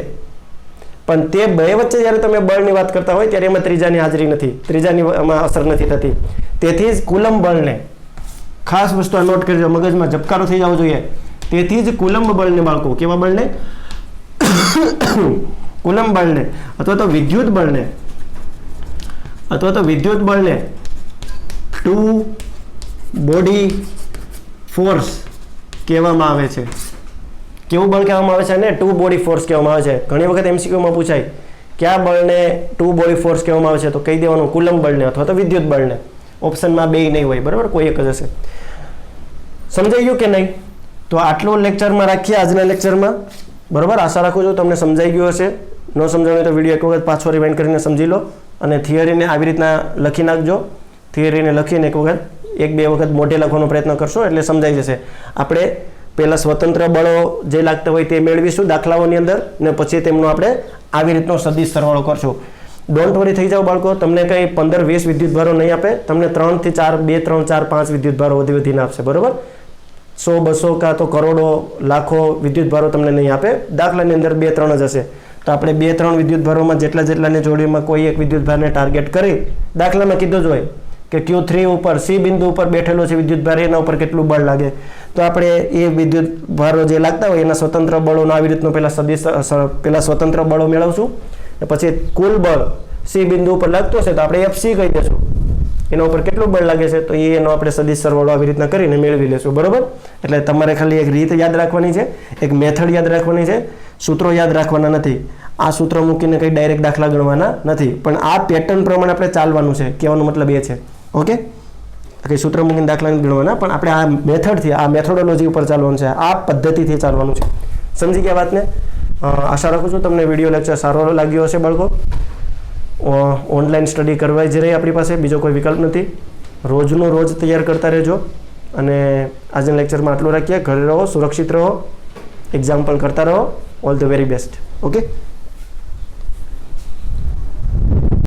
પણ તે 2 વચ્ચે જ્યારે તમે બળની વાત કરતા હોય ત્યારે એમાં ત્રીજાની હાજરી નથી, ત્રીજાની એમાં અસર નથી થતી. તેથી જ કુલંબ બળને, ખાસ વસ્તુ આ નોટ કરજો, મગજમાં ઝબકારો થઈ જવો જોઈએ. તેથી જ કુલંબ બળને બાળકો, કેવા બળને? કુલંબ બળને અથવા તો વિદ્યુત બળને 2 બોડી ફોર્સ કહેવામાં આવે છે. કેવું બળ કહેવામાં આવે છે? ને 2 બોડી ફોર્સ કહેવામાં આવે છે. ઘણી વખત MCQમાં પૂછાય કે આ બળને 2 બોડી ફોર્સ કહેવામાં આવે છે, તો કહી દેવાનું કુલંબ બળને અથવા તો વિદ્યુત બળને. ઓપ્શનમાં 2 નહીં હોય, બરાબર? કોઈ એક જ હશે. સમજાઈ ગયું કે નહીં? તો આટલું લેક્ચરમાં રાખીએ આજના લેક્ચરમાં, બરાબર? આશા રાખું છું તમને સમજાઈ ગયું હશે. ન સમજાયું તો વિડીયો એક વખત પાછો રિવાઇન્ડ કરીને સમજી લો અને થિયરીને આવી રીતના લખી નાખજો. થિયરીને લખીને એક વખત 1-2 વખત મોઢે લખવાનો પ્રયત્ન કરશો એટલે સમજાઈ જશે. આપણે પહેલાં સ્વતંત્ર બળો જે લાગતા હોય તે મેળવીશું દાખલાઓની અંદર, ને પછી તેમનો આપણે આવી રીતનો સદિશ સરવાળો કરશું. ડોન્ટ વરી થઈ જાઓ બાળકો, તમને કંઈ 15-20 વિદ્યુતભારો નહીં આપે, તમને 3 થી 4, 2, 3, 4, 5 વિદ્યુતભારો વધીને આપશે, બરાબર? 100, 200 કાં તો કરોડો, લાખો વિદ્યુતભારો તમને નહીં આપે. દાખલાની અંદર 2-3 જ હશે. તો આપણે 2-3 વિદ્યુતભારોમાં જેટલાને જોડીમાં કોઈ એક વિદ્યુતભારને ટાર્ગેટ કરી, દાખલામાં કીધું જ હોય કે Q3 ઉપર સી બિંદુ ઉપર બેઠેલો છે વિદ્યુતભાર, એના ઉપર કેટલું બળ લાગે. તો આપણે એ વિદ્યુત ભારો જે લાગતા હોય એના સ્વતંત્ર બળોનો આવી રીતનું પહેલા સ્વતંત્ર બળો મેળવશું, પછી કુલ બળ સી બિંદુ ઉપર લાગતો છે તો આપણે FC કહી દઈશું. એના ઉપર કેટલું બળ લાગે છે તો એનો આપણે સદિશ સરવાળો આવી રીતના કરીને મેળવી લેશું. બરોબર. એટલે તમારે ખાલી એક રીત યાદ રાખવાની છે, એક મેથડ યાદ રાખવાની છે, સૂત્રો યાદ રાખવાના નથી. આ સૂત્ર મૂકીને કંઈ ડાયરેક્ટ દાખલા ગણવાના નથી, પણ આ પેટર્ન પ્રમાણે આપણે ચાલવાનું છે. કહેવાનો મતલબ એ છે. ઓકે, કંઈ સૂત્ર મૂકીને દાખલા નથી ગણવાના, પણ આપણે આ મેથડથી, આ મેથોડોલોજી ઉપર ચાલવાનું છે, આ પદ્ધતિથી ચાલવાનું છે. સમજી ગયા વાતને? આશા રાખું છું તમને વિડીયો લેક્ચર સારો લાગ્યો હશે બાળકો. ઓનલાઈન સ્ટડી કરવા જ રહી આપણી પાસે, બીજો કોઈ વિકલ્પ નથી. રોજનું રોજ તૈયાર કરતા રહેજો. અને આજના લેક્ચરમાં આટલું રાખીએ. ઘરે રહો, સુરક્ષિત રહો, એક્ઝામ્પલ કરતા રહો. All the very best. Okay.